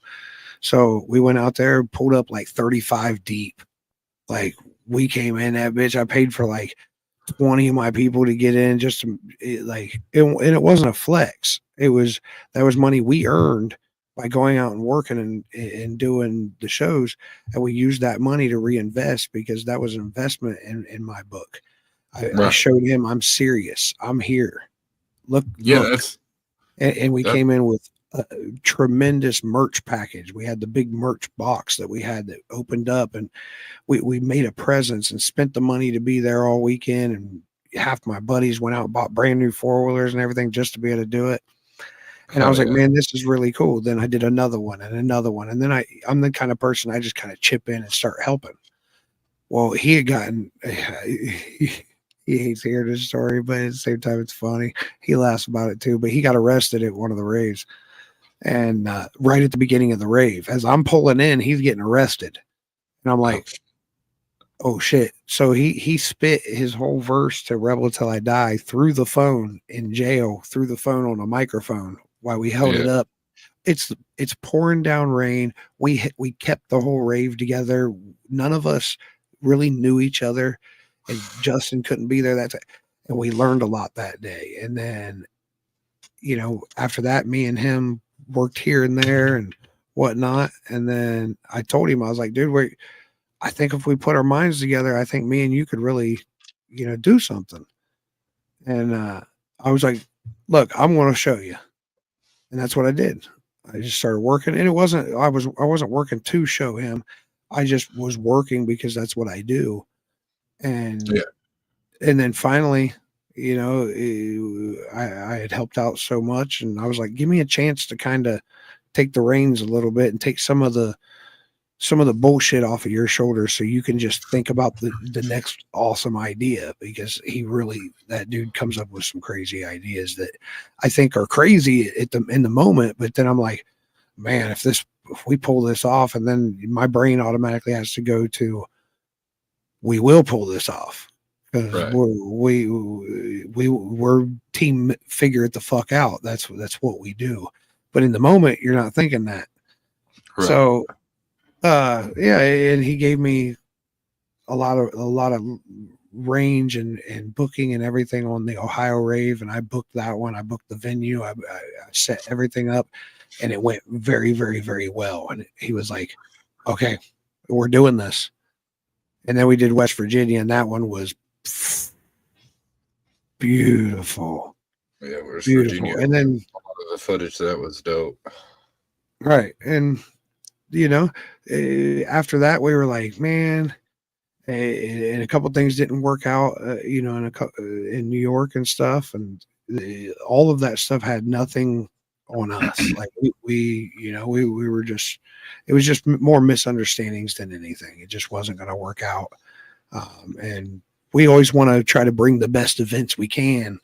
Speaker 4: So we went out there, pulled up like 35 deep. Like we came in that bitch. I paid for like 20 of my people to get in just to, and it wasn't a flex. That was money we earned by going out and working and doing the shows, and we used that money to reinvest because that was an investment in my book. I
Speaker 3: Right.
Speaker 4: showed him I'm serious. I'm here. Look.
Speaker 3: Yeah,
Speaker 4: And we
Speaker 3: that
Speaker 4: came in with a tremendous merch package. We had the big merch box that we had that opened up, and we made a presence and spent the money to be there all weekend. And half my buddies went out and bought brand new 4-wheelers and everything just to be able to do it. And I
Speaker 3: hell
Speaker 4: was like,
Speaker 3: yeah.
Speaker 4: man, this is really cool. Then I did another one and another one. And then I'm the kind of person I just kind of chip in and start helping. Well, he had gotten, he hates hearing this story, but at the same time, it's funny. He laughs about it too. But he got arrested at one of the raves. And right at the beginning of the rave, as I'm pulling in, he's getting arrested. And I'm like, oh shit. So he spit his whole verse to Rebel Till I Die through the phone in jail, through the phone on a microphone while we held
Speaker 3: Yeah.
Speaker 4: it up. It's pouring down rain. We kept the whole rave together. None of us really knew each other, and Justin couldn't be there that time. And we learned a lot that day. And then after that, me and him worked here and there and whatnot. And then I told him, I was like, dude, I think if we put our minds together, I think me and you could really, do something. And I was like, look, I'm going to show you. And that's what I did. I just started working, and I wasn't working to show him. I just was working because that's what I do. And
Speaker 3: Yeah.
Speaker 4: and then finally, I had helped out so much, and I was like, give me a chance to kind of take the reins a little bit and take some of the bullshit off of your shoulders so you can just think about the next awesome idea, because that dude comes up with some crazy ideas that I think are crazy in the moment. But then I'm like, man, if we pull this off, and then my brain automatically has to go to, we will pull this off, because
Speaker 3: Right.
Speaker 4: we're team figure it the fuck out. That's what we do. But in the moment, you're not thinking that.
Speaker 3: Right.
Speaker 4: So yeah, and he gave me a lot of range and booking and everything on the Ohio Rave, and I booked that one. I booked the venue. I set everything up, and it went very, very, very well. And he was like, okay, we're doing this. And then we did West Virginia, and that one was beautiful.
Speaker 3: Yeah, West
Speaker 4: Beautiful.
Speaker 3: Virginia.
Speaker 4: And then
Speaker 3: A lot of the footage that was dope.
Speaker 4: right. And after that, we were like, man, and a couple things didn't work out, in New York and stuff, and all of that stuff had nothing on us. Like we were just, it was just more misunderstandings than anything. It just wasn't going to work out, and we always want to try to bring the best events we can.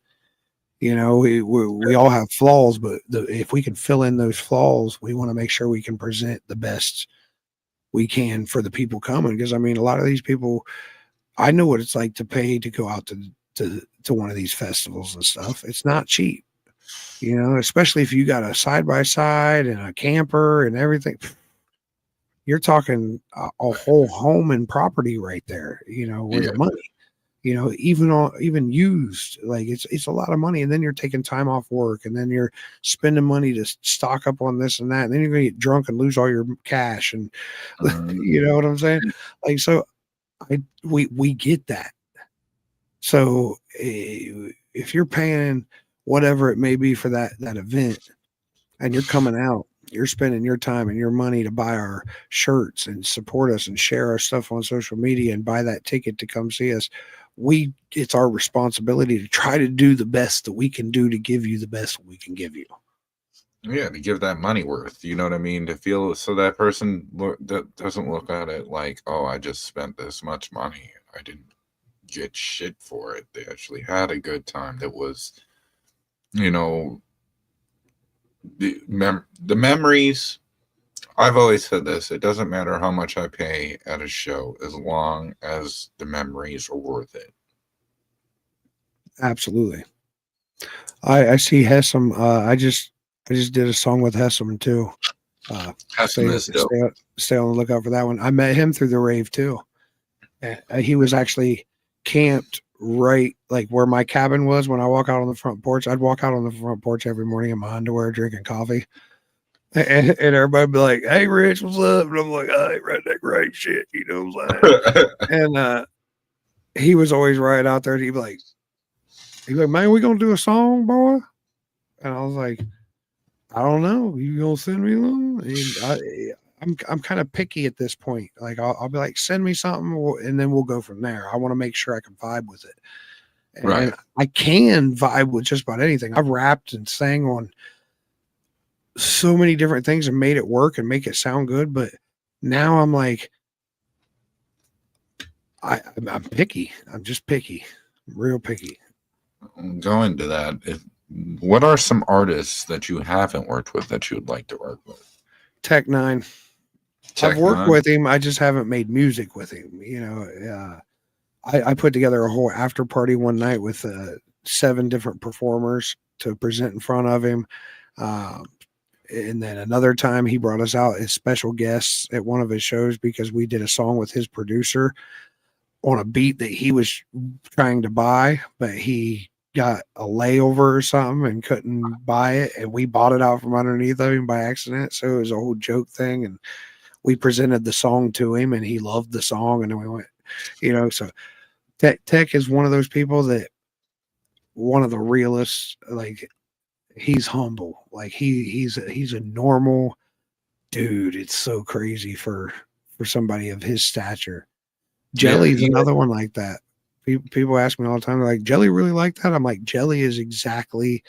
Speaker 4: We all have flaws, but if we can fill in those flaws, we want to make sure we can present the best we can for the people coming. Because I mean, a lot of these people, I know what it's like to pay to go out to one of these festivals and stuff. It's not cheap, especially if you got a side by side and a camper and everything. You're talking a whole home and property right there, where the money, even used, like it's a lot of money. And then you're taking time off work, and then you're spending money to stock up on this and that. And then you're going to get drunk and lose all your cash. And you know what I'm saying? Like, so we get that. So if you're paying whatever it may be for that event, and you're coming out, you're spending your time and your money to buy our shirts and support us and share our stuff on social media and buy that ticket to come see us, it's our responsibility to try to do the best that we can do to give you the best we can give you.
Speaker 3: Yeah, to give that money worth, you know what I mean? To feel so that person that doesn't look at it like, oh, I just spent this much money. I didn't get shit for it. They actually had a good time. That was, the memories. I've always said this. It doesn't matter how much I pay at a show as long as the memories are worth it.
Speaker 4: Absolutely. I see Hessam. I just did a song with Hessam too.
Speaker 3: Hessam is dope.
Speaker 4: Stay on the lookout for that one. I met him through the rave too. He was actually camped right like where my cabin was. When I walk out on the front porch, I'd walk out on the front porch every morning in my underwear drinking coffee. And everybody would be like, hey, Rich, what's up? And I'm like, hey, redneck right shit, you know what I'm saying? And he was always right out there. He'd be like, man, we gonna do a song, boy? And I was like, I don't know. You gonna send me one? I'm kind of picky at this point. Like I'll be like, send me something, and then we'll go from there. I want to make sure I can vibe with it. And
Speaker 3: right.
Speaker 4: I can vibe with just about anything. I've rapped and sang on so many different things and made it work and make it sound good. But now I'm like, I'm picky. I'm just picky. I'm real picky.
Speaker 3: Going to that, what are some artists that you haven't worked with that you would like to work with?
Speaker 4: Tech Nine. I've worked with him. I just haven't made music with him. I put together a whole after party one night with 7 different performers to present in front of him. And then another time he brought us out as special guests at one of his shows because we did a song with his producer on a beat that he was trying to buy, but he got a layover or something and couldn't buy it, and we bought it out from underneath of him by accident. So it was a whole joke thing, and we presented the song to him, and he loved the song, and then we went, So Tech is one of those people that one of the realists. Like he's humble, like he's a normal dude. It's so crazy for somebody of his stature.
Speaker 3: Yeah,
Speaker 4: Jelly's another one like that. People ask me all the time, like, Jelly really like that? I'm like, Jelly is exactly,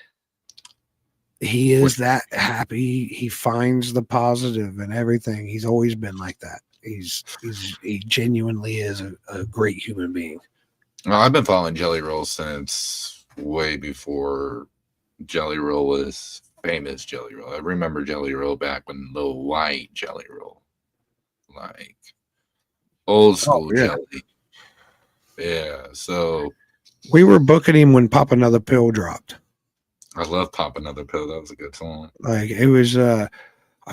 Speaker 4: he is that happy. He finds the positive in everything. He's always been like that. He genuinely is a great human being.
Speaker 3: well, I've been following Jelly Roll since way before Jelly Roll was famous Jelly Roll. I remember Jelly Roll back when the white Jelly Roll, like old school
Speaker 4: Yeah.
Speaker 3: Jelly. Yeah, so
Speaker 4: We were booking him when Pop Another Pill dropped.
Speaker 3: I love Pop Another Pill. That was a good song.
Speaker 4: Like it was I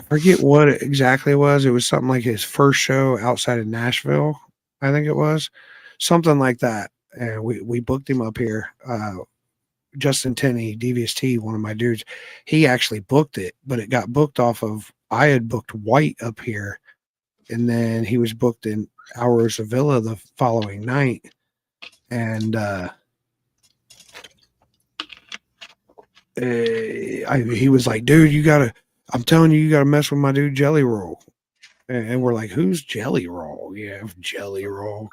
Speaker 4: forget what it exactly was. It was something like his first show outside of Nashville, I think it was. Something like that. And we booked him up here. Justin Tenney, DVST, one of my dudes, he actually booked it, but it got booked off of, I had booked White up here, and then he was booked in Hours of Villa the following night. And he was like, dude, I'm telling you, you got to mess with my dude Jelly Roll. And we're like, who's Jelly Roll? Yeah, Jelly Roll.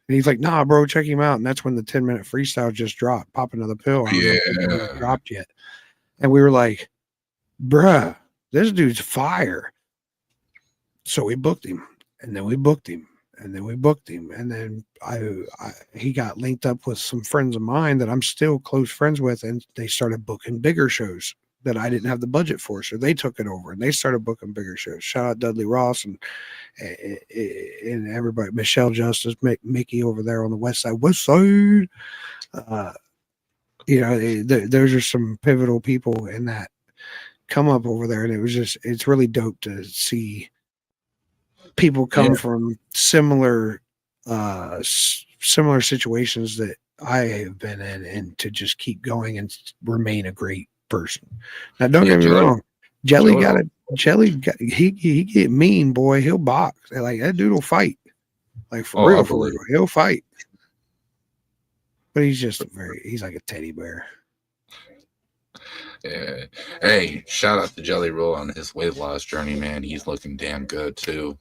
Speaker 4: And he's like, nah, bro, check him out. And that's when the 10-minute freestyle just dropped. Pop Another Pill. I don't know if it hadn't dropped yet. And we were like, bruh, this dude's fire. So we booked him. And then we booked him. And then we booked him. And then he got linked up with some friends of mine that I'm still close friends with. And they started booking bigger shows that I didn't have the budget for. So they took it over and they started booking bigger shows. Shout out Dudley Ross and everybody, Michelle Justice, Mickey over there on the West Side. Those are some pivotal people in that come up over there. And it's really dope to see people come from similar situations that I have been in, and to just keep going and remain a great person. Now, don't get me wrong. Jelly he get mean, boy. He'll box. Like that dude will fight. Like for real. He'll fight. But he's like a teddy bear.
Speaker 3: Yeah. Hey, shout out to Jelly Roll on his weight loss journey, man. He's looking damn good too.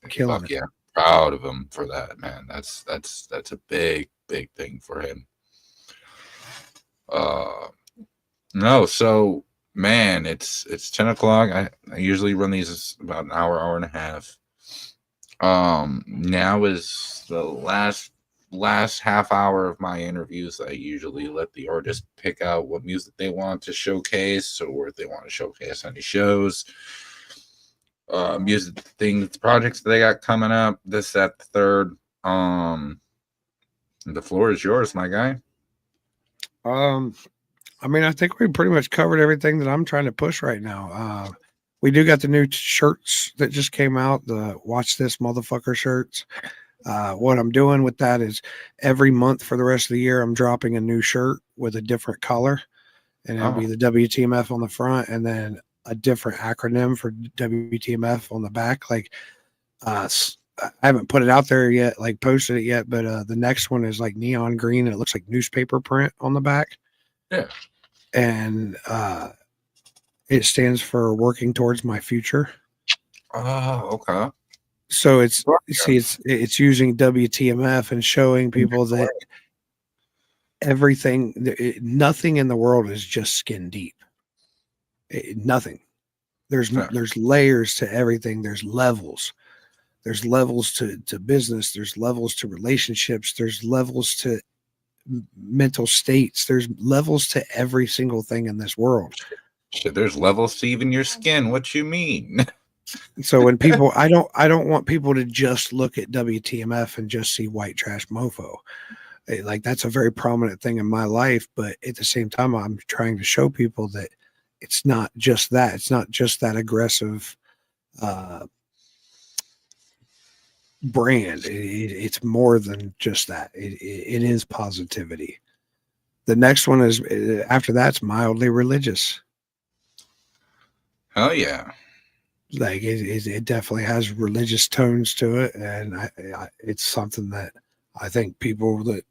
Speaker 4: Killing it.
Speaker 3: Yeah, proud of him for that, man. That's a big thing for him. No, so man, it's 10 o'clock. I usually run these about an hour and a half. Now is the last half hour of my interviews. I usually let the artist pick out what music they want to showcase, or if they want to showcase any shows, music things, projects that they got coming up, this, that, the third. The floor is yours, my guy.
Speaker 4: I mean, I think we pretty much covered everything that I'm trying to push right now. We do got the new shirts that just came out, the Watch This Motherfucker shirts. What I'm doing with that is every month for the rest of the year, I'm dropping a new shirt with a different color, and it'll be the WTMF on the front, and then a different acronym for WTMF on the back. Like, I haven't put it out there yet, like posted it yet, but the next one is like neon green, and it looks like newspaper print on the back.
Speaker 3: Yeah.
Speaker 4: And it stands for Working Towards My Future.
Speaker 3: Oh, okay.
Speaker 4: So it's using WTMF and showing people that nothing in the world is just skin deep. Nothing. There's layers to everything. There's levels. There's levels to business. There's levels to relationships. There's levels to mental states. There's levels to every single thing in this world.
Speaker 3: Shit, there's levels to even your skin. What you mean?
Speaker 4: So when people, I don't want people to just look at WTMF and just see white trash mofo. Like that's a very prominent thing in my life, but at the same time, I'm trying to show people that it's not just that. It's not just that aggressive brand. It's more than just that. It is positivity. The next one is after that's mildly religious.
Speaker 3: Hell yeah.
Speaker 4: Like it definitely has religious tones to it, and it's something that I think people that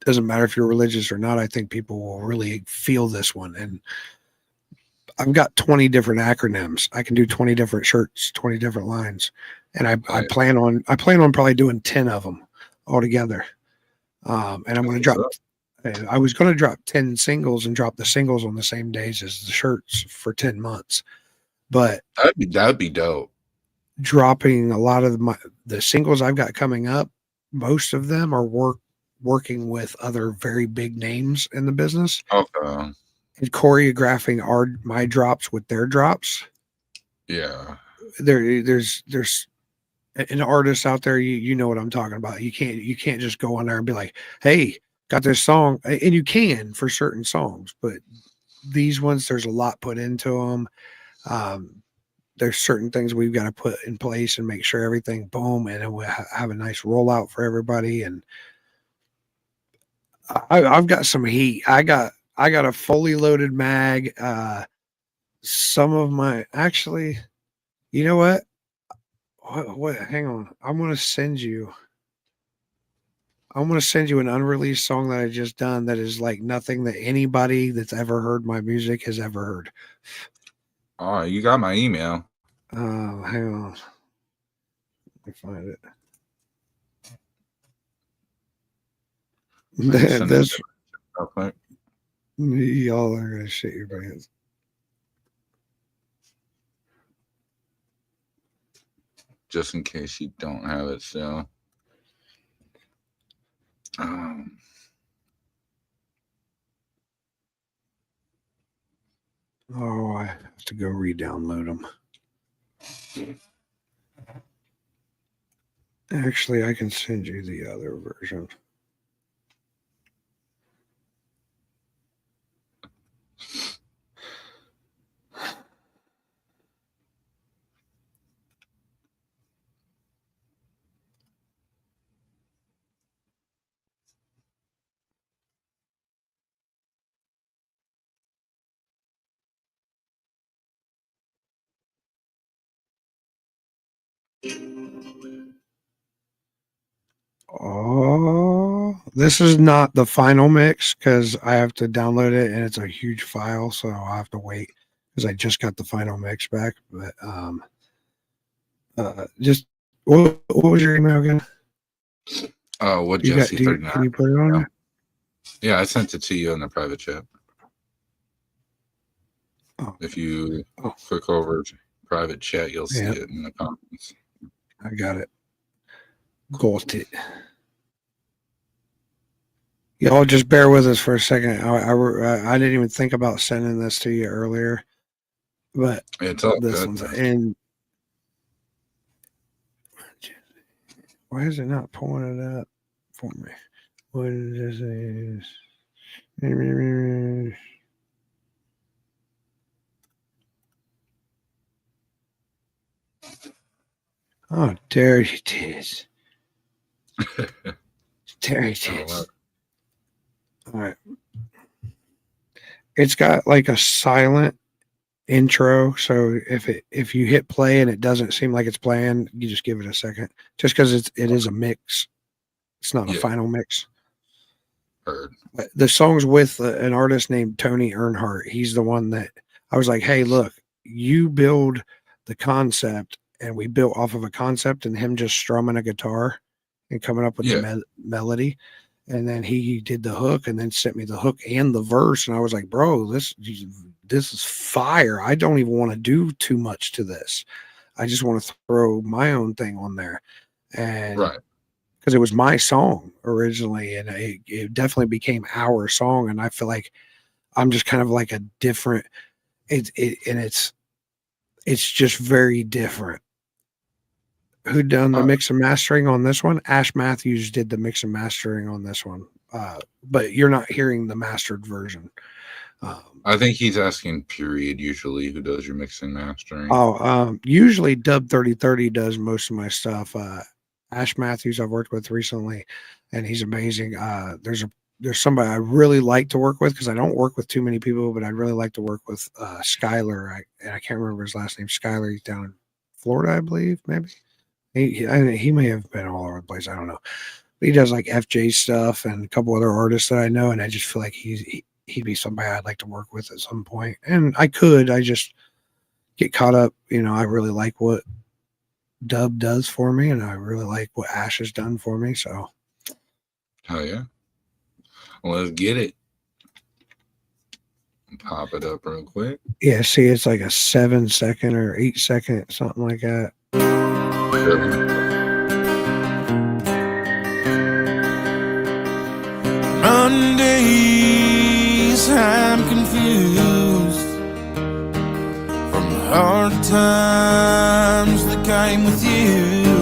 Speaker 4: doesn't matter if you're religious or not. I think people will really feel this one. And I've got 20 different acronyms. I can do 20 different shirts, 20 different lines, and I plan on probably doing 10 of them altogether. And I'm going to drop. I was going to drop 10 singles and drop the singles on the same days as the shirts for 10 months, but
Speaker 3: that'd be dope.
Speaker 4: Dropping a lot of the singles I've got coming up, most of them are working with other very big names in the business.
Speaker 3: Okay.
Speaker 4: And choreographing my drops with their drops.
Speaker 3: Yeah.
Speaker 4: There's an artist out there, you know what I'm talking about. You can't just go on there and be like, hey, got this song, and you can for certain songs, but these ones there's a lot put into them. There's certain things we've got to put in place and make sure everything boom, and then we'll have a nice rollout for everybody. And I've got some heat. I got a fully loaded mag. Some of my actually, you know what? What? Hang on. I'm gonna send you an unreleased song that I just done that is like nothing that anybody that's ever heard my music has ever heard.
Speaker 3: Oh, you got my email.
Speaker 4: Hang on. Let me find it. That's y'all are gonna shit your pants.
Speaker 3: Just in case you don't have it still.
Speaker 4: Oh, I have to go re-download them. Actually, I can send you the other version. Oh, this is not the final mix because I have to download it and it's a huge file, so I'll have to wait because I just got the final mix back. But just what was your email again?
Speaker 3: What Jesse 39?
Speaker 4: Can you put it on there?
Speaker 3: Yeah, I sent it to you in the private chat.
Speaker 4: Oh.
Speaker 3: If you click over to private chat, you'll see it in the comments.
Speaker 4: I got it. Got it. Y'all just bear with us for a second. I didn't even think about sending this to you earlier, but
Speaker 3: it's all
Speaker 4: this
Speaker 3: good.
Speaker 4: one's and why is it not pulling it up for me? What is this? Oh, there it is. There it is. All right. It's got like a silent intro, so if you hit play and it doesn't seem like it's playing, you just give it a second. Just because it is a mix. It's not a final mix.
Speaker 3: Heard.
Speaker 4: The song's with an artist named Tony Earnhardt. He's the one that I was like, hey, look, you build the concept, and we built off of a concept and him just strumming a guitar and coming up with the melody. And then he did the hook and then sent me the hook and the verse. And I was like, bro, this is fire. I don't even want to do too much to this. I just want to throw my own thing on there. And because it was my song originally, and it definitely became our song. And I feel like I'm just kind of like a different, it's just very different. Who done the mix and mastering on this one? Ash Matthews did the mix and mastering on this one. But you're not hearing the mastered version.
Speaker 3: I think he's asking period usually who does your mixing mastering.
Speaker 4: Usually Dub 3030 does most of my stuff. Ash Matthews I've worked with recently, and he's amazing. There's a there's somebody I really like to work with because I don't work with too many people, but I'd really like to work with Skyler. And I can't remember his last name. Skyler. He's down in Florida, I believe. Maybe he may have been all over the place. I don't know. But he does like FJ stuff and a couple other artists that I know, and I just feel like he'd be somebody I'd like to work with at some point. And I could. I just get caught up. I really like what Dub does for me, and I really like what Ash has done for me. So,
Speaker 3: Oh yeah. Well, let's get it. Pop it up real quick.
Speaker 4: yeah, see, it's like a 7-second or 8-second, something like that.
Speaker 1: Mondays I'm confused from the hard times that came with you.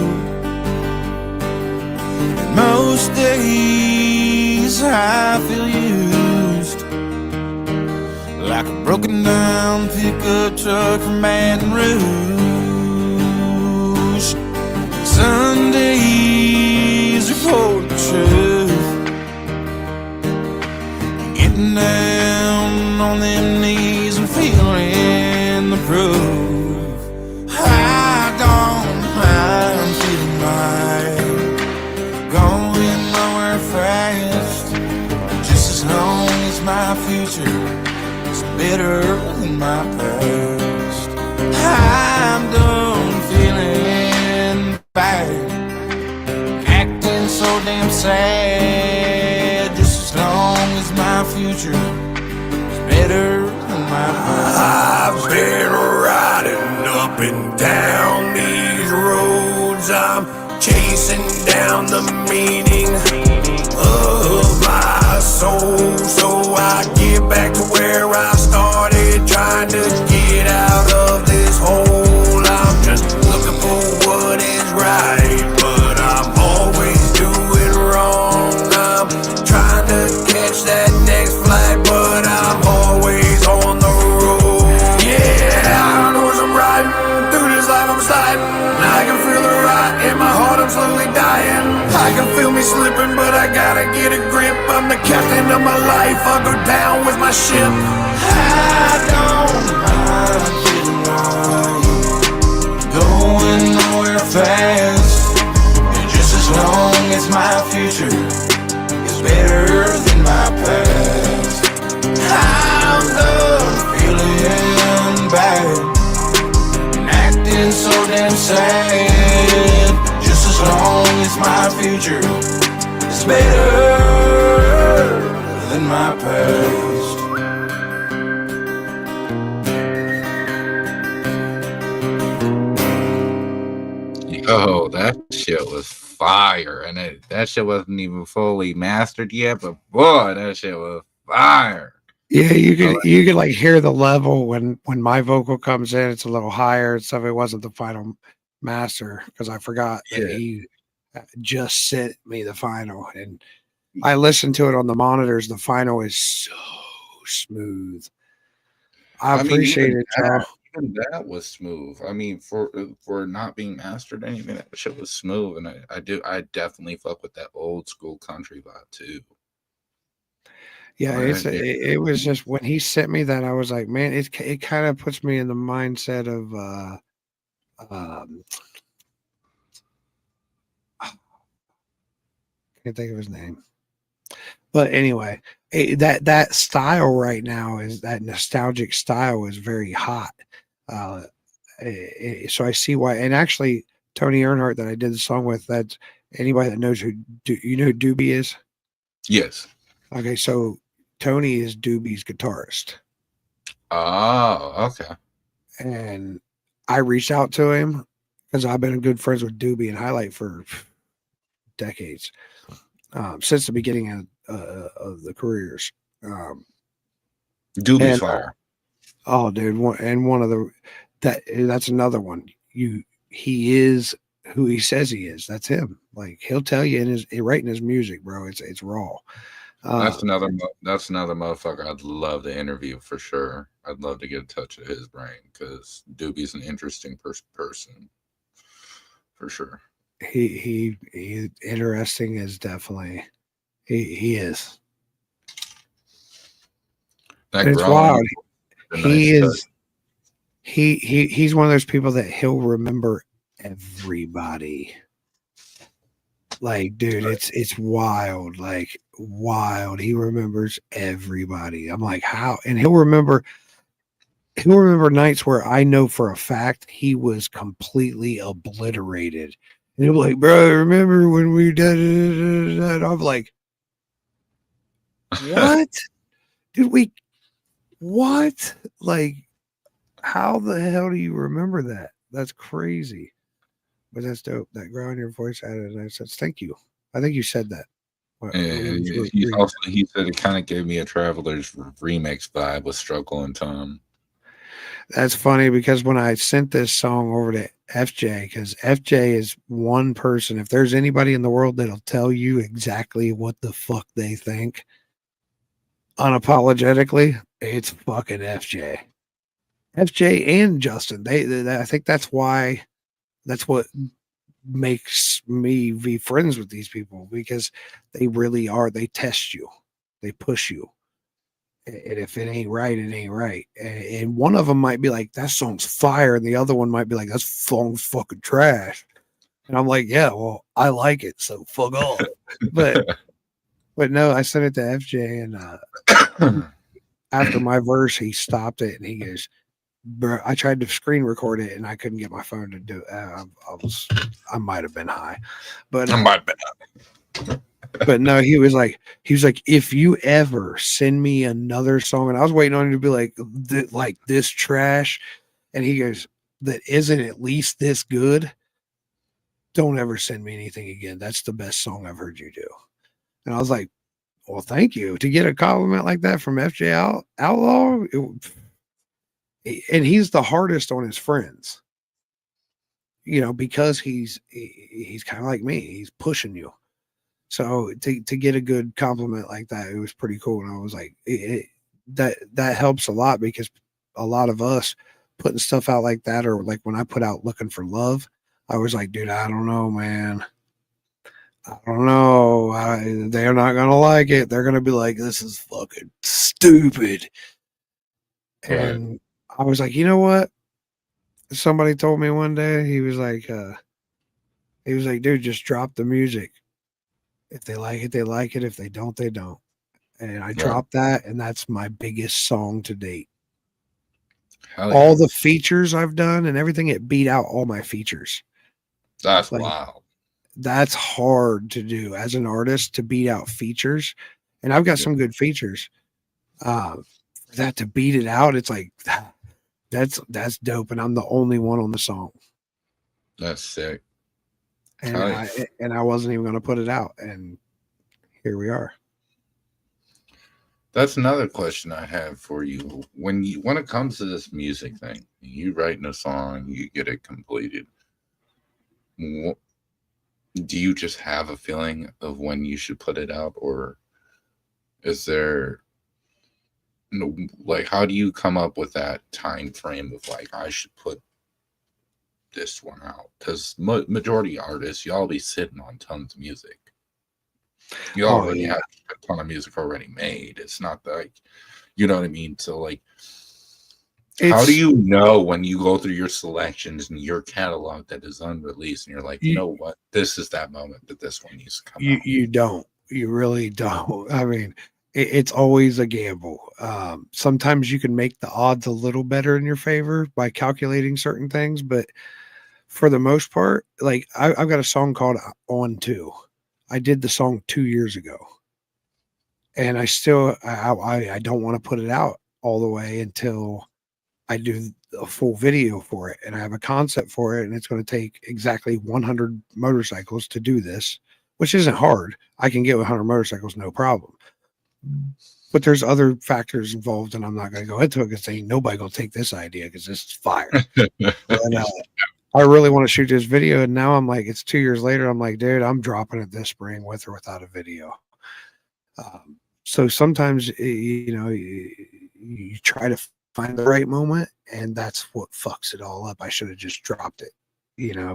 Speaker 1: And most days I feel used, like a broken down pickup truck from Baton Rouge. Sundays report the truth, getting down on them knees and feeling the proof. I don't mind feeling like going nowhere fast, just as long as my future is better than my past. I'm done feeling bad, acting so damn sad, just as long as my future is better than my past.
Speaker 2: I've been riding up and down these roads. I'm chasing down the meaning of my soul, so I get back to where I started, trying to get out of this hole. I'm just looking for what is right, but I'm always doing wrong. I'm trying to catch that next flight, but I'm always on the road. Yeah, I know as I'm riding through this life I'm sliding, I can feel the rot in my heart, I'm slowly dying. I can feel me slipping, but I gotta get a grip. I'm the captain of my life, I'll go down with my ship.
Speaker 1: I don't mind feeling like going nowhere fast, and just as long as my future is better than my past. I'm done feeling bad and acting so damn sad, just as long as my future is better than my past.
Speaker 3: Yo, that shit was fire, and that shit wasn't even fully mastered yet. But boy, that shit was fire.
Speaker 4: Yeah, you could like hear the level when my vocal comes in. It's a little higher and stuff. It wasn't the final master because I forgot that
Speaker 3: Yeah.
Speaker 4: he just sent me the final, and I listened to it on the monitors. The final is so smooth. I
Speaker 3: I mean,
Speaker 4: appreciate it, y'all.
Speaker 3: even that was smooth. I mean, for not being mastered, anything, that shit was smooth, and I definitely fuck with that old school country vibe too.
Speaker 4: Yeah,
Speaker 3: Like, that shit-
Speaker 4: it was just when he sent me that, I was like, man, it kind of puts me in the mindset of can't think of his name. But anyway, that style right now is that nostalgic style is very hot. Uh, so I see why. And actually, Tony Earnhardt that I did the song with, that anybody that knows who you know who Doobie is.
Speaker 3: yes.
Speaker 4: Okay, so Tony is Doobie's guitarist,
Speaker 3: Oh, okay.
Speaker 4: and I reached out to him because I've been good friends with Doobie and Highlight for decades, since the beginning of the careers.
Speaker 3: Doobie's
Speaker 4: And
Speaker 3: fire.
Speaker 4: oh, dude, one of the that's another one. He is who he says he is. That's him. Like he'll tell you in his right in his music, bro. It's raw.
Speaker 3: That's that's another motherfucker I'd love to interview for sure. I'd love to get in touch with his brain because Doobie's an interesting person for sure.
Speaker 4: He interesting is definitely he is.
Speaker 3: That
Speaker 4: And it's
Speaker 3: growling
Speaker 4: wild.
Speaker 3: is a
Speaker 4: He
Speaker 3: nice touch.
Speaker 4: is he's one of those people that he'll remember everybody. Like, dude, it's wild, like wild. He remembers everybody. I'm like, how? And he'll remember nights where I know for a fact he was completely obliterated. And he'll be like, bro, remember when we did it? And I'm like, what? Did we what? Like, how the hell do you remember that? That's crazy. But that's dope. That growl in your voice added a nice sense. Thank you. I think you said that. When you
Speaker 3: And
Speaker 4: was
Speaker 3: he
Speaker 4: reading
Speaker 3: also he said it kind of gave me a Travelers remix vibe with Struggle and Tom.
Speaker 4: That's funny because when I sent this song over to FJ, because FJ is one person, if there's anybody in the world that'll tell you exactly what the fuck they think unapologetically, it's fucking FJ. FJ and Justin. I think that's what makes me be friends with these people because they really are. They test you, they push you. And if it ain't right, it ain't right. And one of them might be like, that song's fire. And the other one might be like, that song's fucking trash. And I'm like, yeah, well, I like it. So fuck off. But, but no, I sent it to FJ. And after my verse, he stopped it and he goes, bro, I tried to screen record it and I couldn't get my phone to do it. I might have been high, but,
Speaker 3: My bad.
Speaker 4: but no, he was like, if you ever send me another song, and I was waiting on him to be like this trash, and he goes, that isn't at least this good, don't ever send me anything again. That's the best song I've heard you do. And I was like, well, thank you. To get a compliment like that from FJ Outlaw, and he's the hardest on his friends, because he's kind of like me. He's pushing you. So to get a good compliment like that, it was pretty cool. And I was like, that helps a lot because a lot of us putting stuff out like that, or like when I put out Looking for Love, I was like, dude, I don't know, man. I don't know. They're not going to like it. They're going to be like, this is fucking stupid.
Speaker 3: Right.
Speaker 4: And I was like, you know what? Somebody told me one day, he was like, dude, just drop the music. If they like it, they like it. If they don't, they don't. And I dropped that, and that's my biggest song to date. All the features I've done and everything, it beat out all my features.
Speaker 3: That's wild.
Speaker 4: That's hard to do as an artist, to beat out features. And I've got some good features. For that to beat it out, it's like, that's dope. And I'm the only one on the song.
Speaker 3: That's sick.
Speaker 4: And I wasn't even going to put it out, and here we are.
Speaker 3: That's another question I have for you. When it comes to this music thing, you writing a song, you get it completed. Do you just have a feeling of when you should put it out, or is there, like, how do you come up with that time frame of like, I should put this one out? Because majority artists, y'all be sitting on tons of music. You already have a ton of music already made. It's not like, you know what I mean? So like, how do you know when you go through your selections and your catalog that is unreleased and you're like, you know what, this is that moment that this one needs to come out? You don't. You really don't. I mean, it's always a gamble. Sometimes you can make the odds a little better in your favor by calculating certain things, but for the most part, like I've got a song called On 2. I did the song 2 years ago, and I still, I don't want to put it out all the way until I do a full video for it, and I have a concept for it, and it's going to take exactly 100 motorcycles to do this, which isn't hard. I can get 100 motorcycles, no problem. But there's other factors involved, and I'm not going to go into it because ain't nobody going to take this idea because this is fire. But, I really want to shoot this video, and now I'm like, it's 2 years later. I'm like, dude, I'm dropping it this spring with or without a video. So sometimes, you try to find the right moment, and that's what fucks it all up. I should have just dropped it.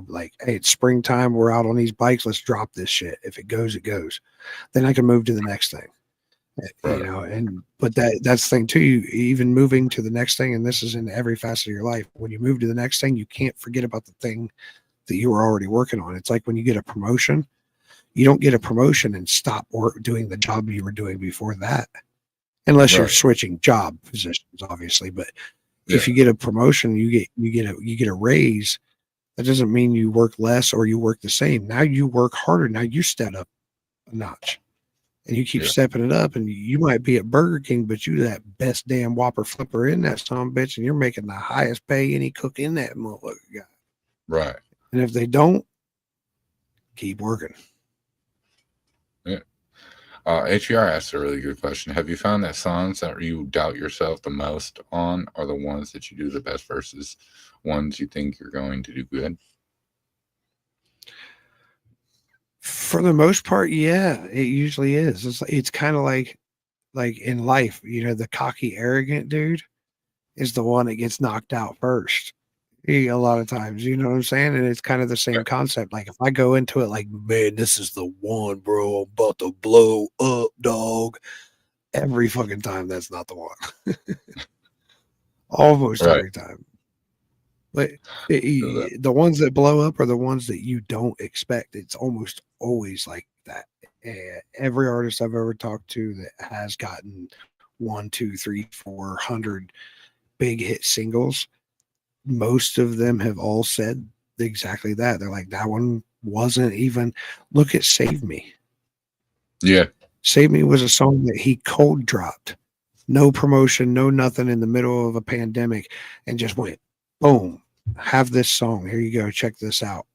Speaker 3: Like, hey, it's springtime. We're out on these bikes. Let's drop this shit. If it goes, it goes. Then I can move to the next thing.
Speaker 4: You
Speaker 3: Right.
Speaker 4: know, but that's the thing too. You even moving to the next thing, and this is in every facet of your life. When you move to the next thing, you can't forget about the thing that you were already working on. It's like when you get a promotion, you don't get a promotion and stop doing the job you were doing before that, unless you're
Speaker 3: Right.
Speaker 4: switching job positions, obviously. But
Speaker 3: Yeah.
Speaker 4: if you get a promotion, you get a raise. That doesn't mean you work less or you work the same. Now you work harder. Now you step up a notch. And you keep
Speaker 3: Yeah.
Speaker 4: stepping it up, and you might be at Burger King, but you that best damn Whopper flipper in that son of a bitch, and you're making the highest pay any cook in that motherfucker got.
Speaker 3: Right.
Speaker 4: And if they don't, keep working.
Speaker 3: Yeah. HBR asked a really good question. Have you found that songs that you doubt yourself the most on are the ones that you do the best versus ones you think you're going to do good?
Speaker 4: For the most part, yeah, it usually is. It's kind of like in life, you know, the cocky, arrogant dude is the one that gets knocked out first. A lot of times, you know what I'm saying? And it's kind of the
Speaker 3: Yeah.
Speaker 4: same concept. Like if I go into it like, man, this is the one, bro, I'm about to blow up, dog. Every fucking time, that's not the one. Almost
Speaker 3: Right.
Speaker 4: every time. But
Speaker 3: Feel that.
Speaker 4: the ones that blow up are the ones that you don't expect. It's almost always like that. Every artist I've ever talked to that has gotten 1, 2, 3, 400 big hit singles, most of them have all said exactly that. They're like, that one wasn't even. Look at Save Me.
Speaker 3: Yeah.
Speaker 4: Save Me was a song that he cold dropped. No promotion, no nothing in the middle of a pandemic, and just went, boom, have this song. Here you go. Check this out.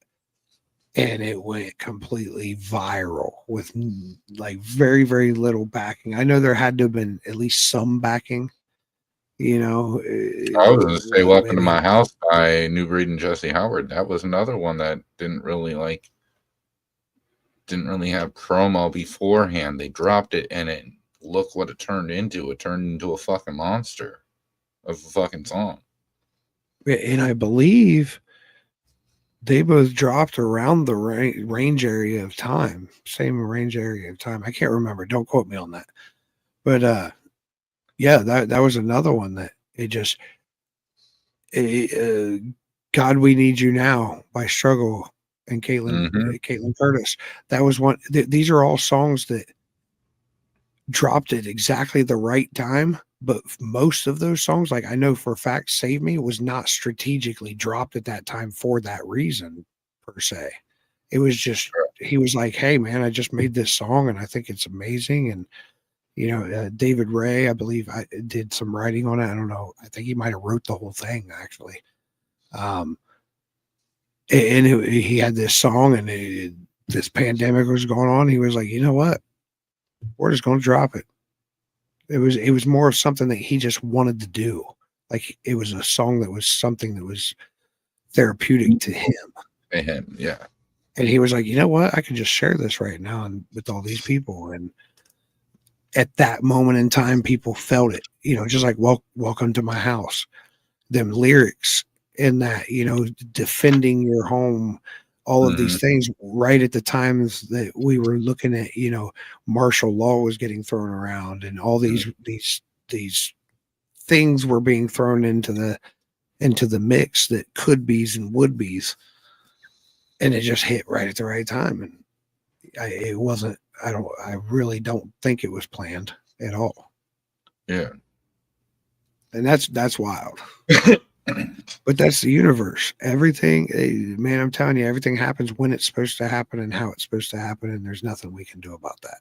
Speaker 4: And it went completely viral with like very, very little backing. I know there had to have been at least some backing, you know,
Speaker 3: I was going to say Welcome to
Speaker 4: maybe.
Speaker 3: My House by New Breed and Jesse Howard. That was another one that didn't really have promo beforehand. They dropped it and it look what it turned into. It turned into a fucking monster of a fucking song.
Speaker 4: And I believe they both dropped around the range area of time, same range area of time. I can't remember. Don't quote me on that. But yeah, that was another one that it just God, We Need You Now by Struggle and Caitlin Curtis. That was one. These are all songs that dropped at exactly the right time. But most of those songs, like I know for a fact, Save Me was not strategically dropped at that time for that reason, per se. It was just, he was like, hey, man, I just made this song and I think it's amazing. And, you know, David Ray, I believe I did some writing on it. I don't know. I think he might have wrote the whole thing, actually. And he had this song and this pandemic was going on. He was like, you know what? We're just going to drop it. It was more of something that he just wanted to do. Like it was a song that was something that was therapeutic to him.
Speaker 3: Him, yeah.
Speaker 4: And he was like, you know what? I can just share this right now and with all these people. And at that moment in time, people felt it, you know, just like welcome to my house. Them lyrics in that, you know, defending your home, all of these things right at the times that we were looking at, you know, martial law was getting thrown around and all these things were being thrown into the mix that could be's and would be's. And it just hit right at the right time. And it wasn't, I really don't think it was planned at all.
Speaker 3: Yeah.
Speaker 4: And that's wild. But that's the universe. Everything, man, I'm telling you, everything happens when it's supposed to happen and how it's supposed to happen, and there's nothing we can do about that.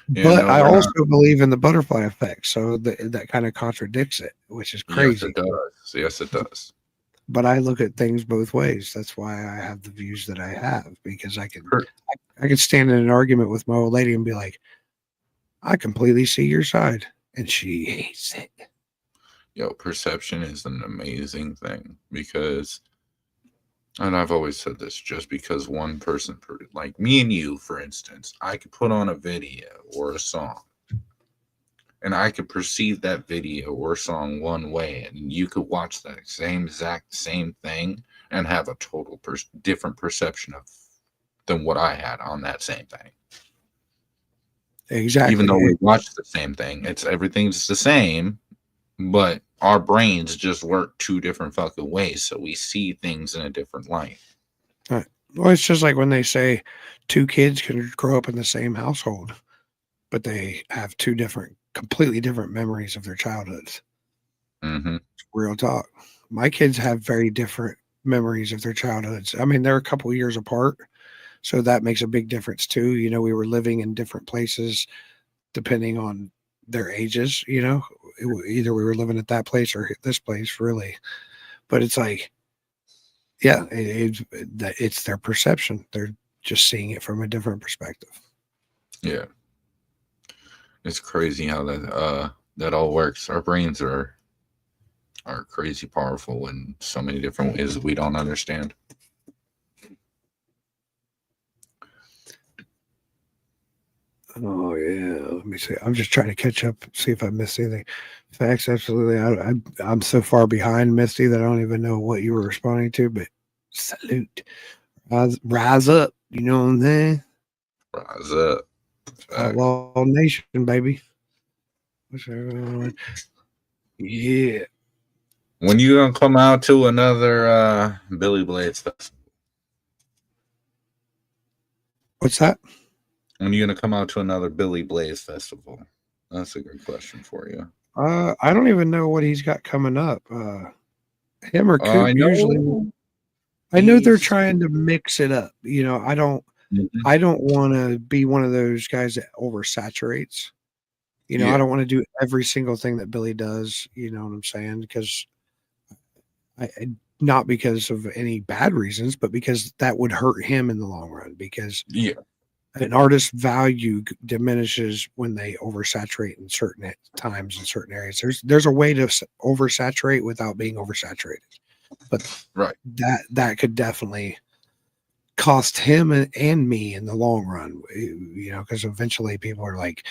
Speaker 3: Yeah,
Speaker 4: But
Speaker 3: no,
Speaker 4: I
Speaker 3: we're
Speaker 4: also
Speaker 3: not.
Speaker 4: believe in the butterfly effect, so that kind of contradicts it, which is
Speaker 3: Yes,
Speaker 4: crazy.
Speaker 3: it does. Yes, it does.
Speaker 4: But I look at things both ways. That's why I have the views that I have, because I can stand in an argument with my old lady and be like, I completely see your side, and she hates it.
Speaker 3: Yo, perception is an amazing thing because, and I've always said this, just because one person, like me and you, for instance, I could put on a video or a song and I could perceive that video or song one way, and you could watch that exact same thing and have a total different perception of than what I had on that same thing. Even
Speaker 4: Exactly.
Speaker 3: though we watch the same thing, everything's the same, but our brains just work two different fucking ways, so we see things in a different light.
Speaker 4: Right. Well, it's just like when they say two kids can grow up in the same household, but they have two different, completely different memories of their childhoods.
Speaker 3: Mm-hmm.
Speaker 4: Real talk. My kids have very different memories of their childhoods. I mean, they're a couple years apart, so that makes a big difference too. We were living in different places depending on their ages. Either we were living at that place or this place, really. But it's like, yeah, it's their perception. They're just seeing it from a different perspective.
Speaker 3: Yeah, it's crazy how that all works. Our brains are crazy powerful in so many different ways that we don't understand.
Speaker 4: Oh yeah, let me see. I'm just trying to catch up, see if I missed anything. Facts, absolutely. I'm so far behind, Misty, that I don't even know what you were responding to. But salute, rise up. You know what I'm saying?
Speaker 3: Rise up.
Speaker 4: Outlaw Nation, baby. What's everyone? Yeah.
Speaker 3: When you gonna come out to another Billy Blades festival?
Speaker 4: What's that?
Speaker 3: When you gonna come out to another Billy Blaze festival? That's a good question for you.
Speaker 4: I don't even know what he's got coming up. Him or Coop
Speaker 3: I
Speaker 4: usually.
Speaker 3: know.
Speaker 4: I know they're trying to mix it up. I don't.
Speaker 3: Mhm.
Speaker 4: I don't want to be one of those guys that oversaturates. I
Speaker 3: Yeah.
Speaker 4: don't want to do every single thing that Billy does. You know what I'm saying? Because not because of any bad reasons, but because that would hurt him in the long run. Because
Speaker 3: Yeah.
Speaker 4: an artist's value diminishes when they oversaturate in certain times in certain areas. There's a way to oversaturate without being oversaturated, but
Speaker 3: Right.
Speaker 4: that could definitely cost him and me in the long run. Because eventually people are like,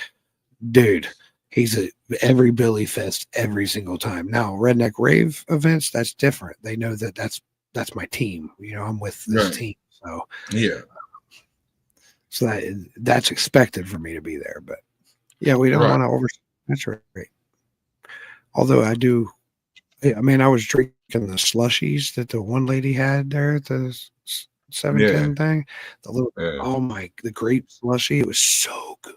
Speaker 4: dude, he's at every Billy Fest every single time. Now, Redneck Rave events, that's different. They know that that's my team. I'm with this
Speaker 3: Right.
Speaker 4: team, so
Speaker 3: Yeah.
Speaker 4: that's expected for me to be there. But yeah, we don't
Speaker 3: Right.
Speaker 4: want to oversaturate. Although I do, I mean, I was drinking the slushies that the one lady had there at the 710 thing. The little, the grape slushy, it was so good.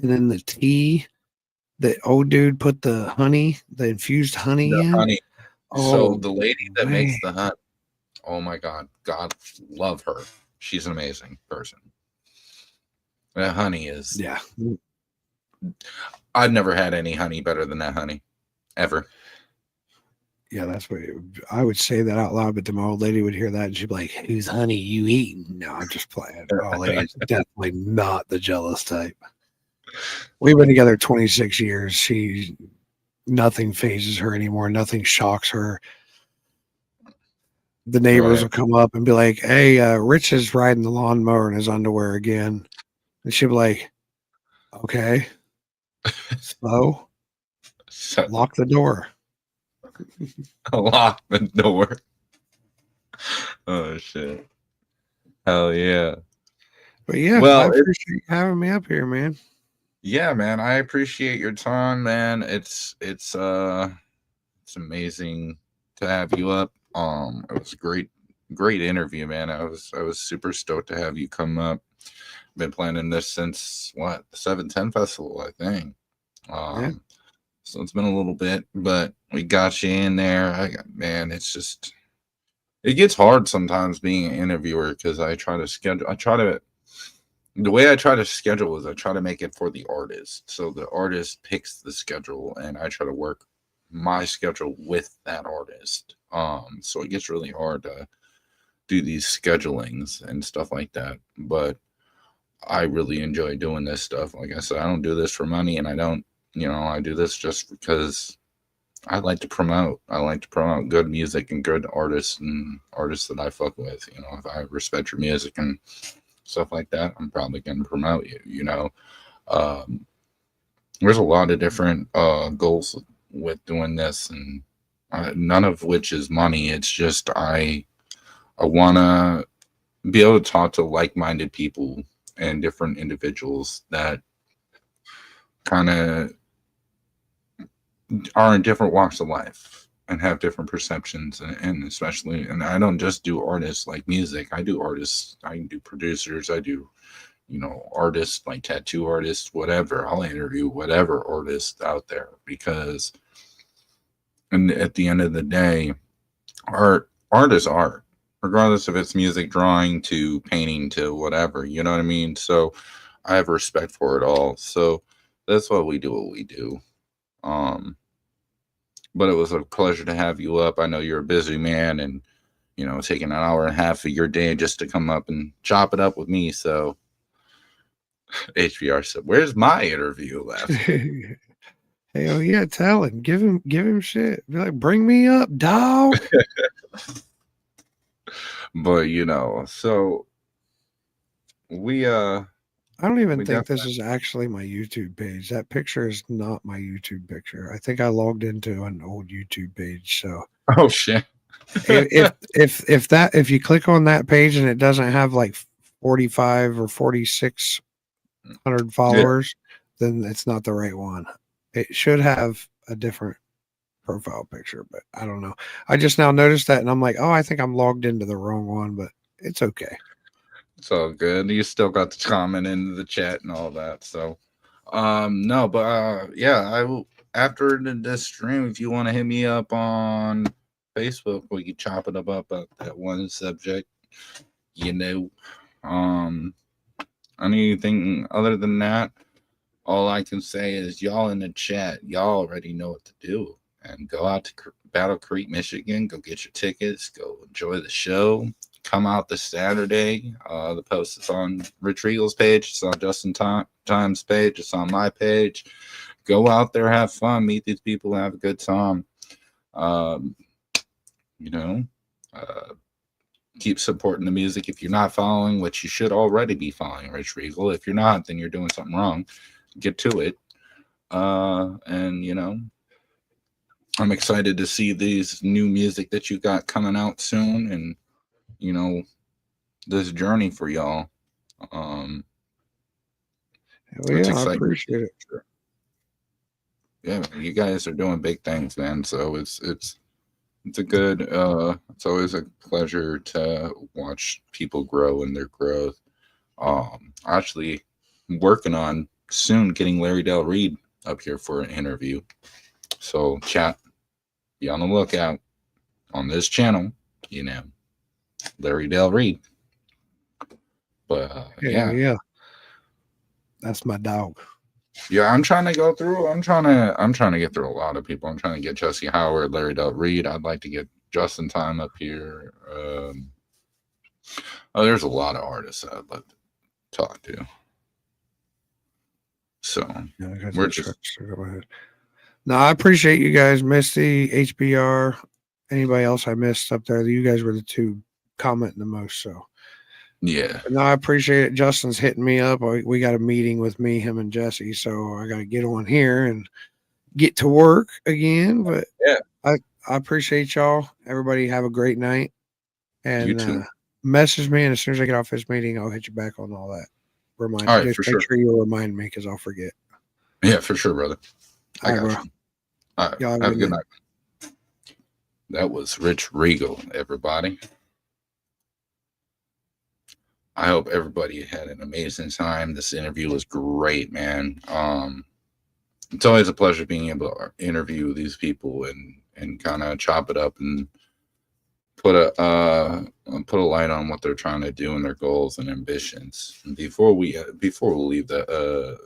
Speaker 4: And then the tea, the old dude put the infused honey
Speaker 3: The
Speaker 4: in.
Speaker 3: honey. So
Speaker 4: Oh,
Speaker 3: the lady that
Speaker 4: man.
Speaker 3: makes the honey, oh my God, love her. She's an amazing person. That honey is.
Speaker 4: Yeah.
Speaker 3: I've never had any honey better than that honey, ever.
Speaker 4: Yeah, that's what I would say that out loud, but then my old lady would hear that and she'd be like, "Whose honey you eating?" No, I'm just playing. My old lady is definitely not the jealous type. We've been together 26 years. Nothing phases her anymore. Nothing shocks her. The neighbors will come up and be like, "Hey, Rich is riding the lawnmower in his underwear again," and she'll be like, "Okay, so lock the door."
Speaker 3: Lock the door. Oh shit! Hell yeah!
Speaker 4: But yeah, I appreciate you having me up here, man.
Speaker 3: Yeah, man, I appreciate your time, man. It's amazing to have you up. It was a great interview, man. I was super stoked to have you come up. Been planning this since the 710 festival, I think. So it's been a little bit, but we got you in there. Man, it gets hard sometimes being an interviewer because the way I try to schedule is I try to make it for the artist. So the artist picks the schedule and I try to work my schedule with that artist. So it gets really hard to do these schedulings and stuff like that. But I really enjoy doing this stuff. Like I said, I don't do this for money and I don't, I do this just because I like to promote. I like to promote good music and good artists and artists that I fuck with. If I respect your music and stuff like that, I'm probably going to promote you. There's a lot of different goals with doing this, and none of which is money. It's just I want to be able to talk to like-minded people and different individuals that kind of are in different walks of life and have different perceptions, and especially, and I don't just do artists like music. I do artists, I do producers, I do, artists like tattoo artists, whatever. I'll interview whatever artist out there, because, and at the end of the day, art is art, regardless if it's music, drawing to painting to whatever. You know what I mean? So I have respect for it all. So that's why we do what we do. But it was a pleasure to have you up. I know you're a busy man, and taking an hour and a half of your day just to come up and chop it up with me. So HBR said, "Where's my interview left?"
Speaker 4: Hell yeah, tell him. Give him shit. Be like, bring me up, dog.
Speaker 3: But so we
Speaker 4: I don't even think this is actually my YouTube page. That picture is not my YouTube picture. I think I logged into an old YouTube page. So
Speaker 3: oh shit.
Speaker 4: if you click on that page and it doesn't have like 45 or 4,600 followers, then it's not the right one. It should have a different profile picture, but I don't know. I just now noticed that, and I'm like, oh, I think I'm logged into the wrong one, but it's okay.
Speaker 3: It's all good. You still got the comment in the chat and all that. So, no, but yeah, I will after the stream. If you want to hit me up on Facebook, we can chop it up at that one subject. Anything other than that, all I can say is y'all in the chat, y'all already know what to do, and go out to Battle Creek, Michigan. Go get your tickets. Go enjoy the show. Come out this Saturday. The post is on Rich Regal's page. It's on Justin Time's page. It's on my page. Go out there, have fun, meet these people, have a good time. Keep supporting the music. If you're not following, which you should already be following Rich Regal. If you're not, then you're doing something wrong. Get to it. And I'm excited to see these new music that you got coming out soon, and this journey for y'all.
Speaker 4: Hell yeah, I appreciate it.
Speaker 3: Yeah, you guys are doing big things, man. So it's a good. It's always a pleasure to watch people grow in their growth. Actually, working on soon getting Larry Del Reed up here for an interview. So chat, be on the lookout on this channel. Larry Del Reed. But
Speaker 4: yeah, that's my dog.
Speaker 3: Yeah, I'm trying to go through. I'm trying to get through a lot of people. I'm trying to get Jesse Howard, Larry Del Reed. I'd like to get Justin Time up here. There's a lot of artists I'd like to talk to. So we're just
Speaker 4: go ahead. No, I appreciate you guys, Misty, HBR, anybody else I missed up there. You guys were the two commenting the most. So
Speaker 3: yeah.
Speaker 4: No, I appreciate it. Justin's hitting me up. We got a meeting with me, him, and Jesse. So I got to get on here and get to work again. But
Speaker 3: yeah,
Speaker 4: I appreciate y'all. Everybody have a great night. And
Speaker 3: you too.
Speaker 4: Message me, and as soon as I get off this meeting, I'll hit you back on all that. Remind
Speaker 3: all right,
Speaker 4: just
Speaker 3: for
Speaker 4: make
Speaker 3: sure
Speaker 4: you'll remind me because I'll forget.
Speaker 3: Yeah, for sure, brother. I got
Speaker 4: bro.
Speaker 3: you. All right, have a good night. That was Rich Regal, everybody. I hope everybody had an amazing time. This interview was great, man. It's always a pleasure being able to interview these people and kind of chop it up and put a light on what they're trying to do and their goals and ambitions. And before we leave the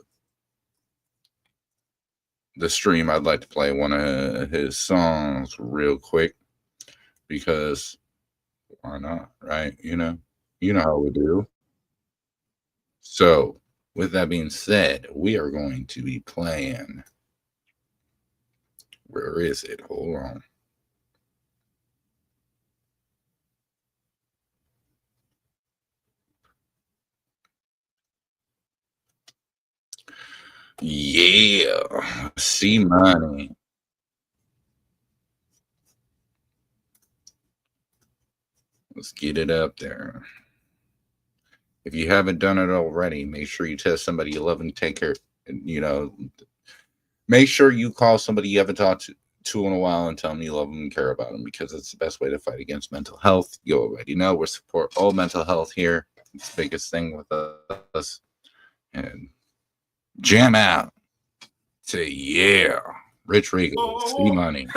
Speaker 3: stream, I'd like to play one of his songs real quick, because why not, right? You know how we do. So with that being said, we are going to be playing, where is it? Hold on. Yeah, C Money. Let's get it up there. If you haven't done it already, make sure you tell somebody you love and take care You know, make sure you call somebody you haven't talked to in a while and tell them you love them and care about them, because it's the best way to fight against mental health. You already know we support all mental health here. It's the biggest thing with us. And jam out to yeah, Rich Regal, C Money.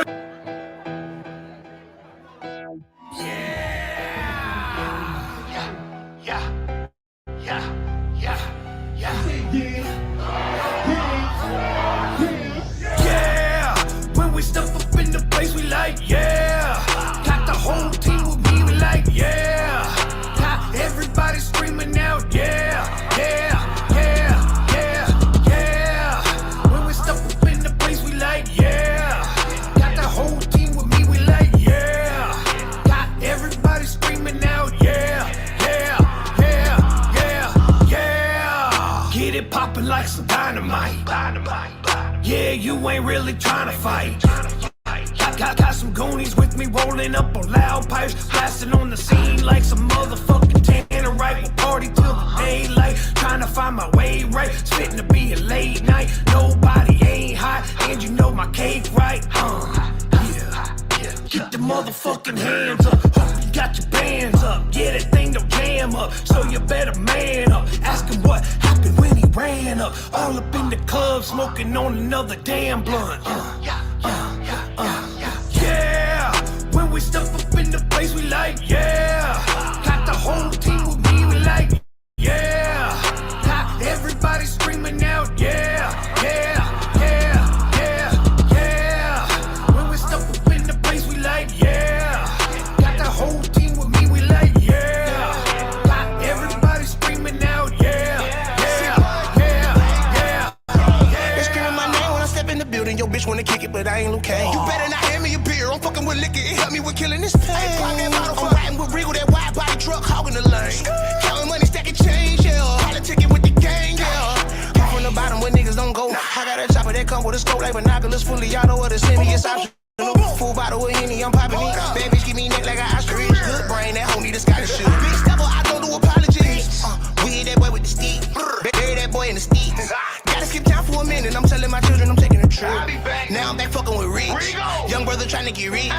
Speaker 1: When we step up in the place, we like, yeah. Got the whole team with me, we like, yeah. Got everybody screaming out, yeah, yeah, yeah, yeah, yeah. When we step up in the place, we like, yeah. Got the whole team with me, we like, yeah. Got everybody screaming out, yeah, yeah, yeah, yeah, yeah. Get it poppin' like some dynamite. Yeah, you ain't really trying to fight. Got some goonies with me rolling up on loud pipes, blasting on the scene like some motherfucking Tannerite. We'll party till the daylight, trying to find my way right. Spitting to be a late night, nobody ain't hot, and you know my cake right. Yeah. Get the motherfucking hands up. Hope you got your bands up. Yeah, that thing don't jam up, so you better man up. Ask him what happened when he ran up. All up in the club, smoking on another damn blunt. Yeah, when we step up in the place, we like, yeah. Got the whole team with me, we like, yeah. Got everybody screaming out, yeah, yeah, yeah, yeah, yeah. When we step up in the place, we like, yeah. Got the whole team with me, we like, yeah. Got everybody screaming out, yeah, yeah, yeah, yeah.
Speaker 2: They screaming my name when I step in the building. Your bitch wanna kick it, but I ain't Luke Kane. You better not hand me a beer. I'm fucking with liquor. It helped me with killing this pain. I'm riding with Regal, that wide body truck, hogging the lane. Counting money, stacking change, yeah. Politicking with the gang, yeah. I'm from the bottom where niggas don't go. I got a chopper that come with a scope like binoculars, fully auto or the semi. It's optional. Full bottle of Henny, I'm popping it. Bad bitch give me neck like an ostrich. Good brain, that hoe need a Scottish shoe. Big stepper, I don't do apologies. We hit that boy with the stick. Bury that boy in the sticks. Gotta skip town for a minute. I'm telling my children I'm taking a trip. Now I'm back fucking with Rich. Young brother trying to get rich.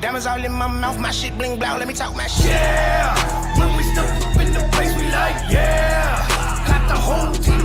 Speaker 2: Diamonds all in my mouth, my shit bling blow. Let me talk my shit.
Speaker 1: Yeah, when we step up in the place, we like, yeah. Got the whole team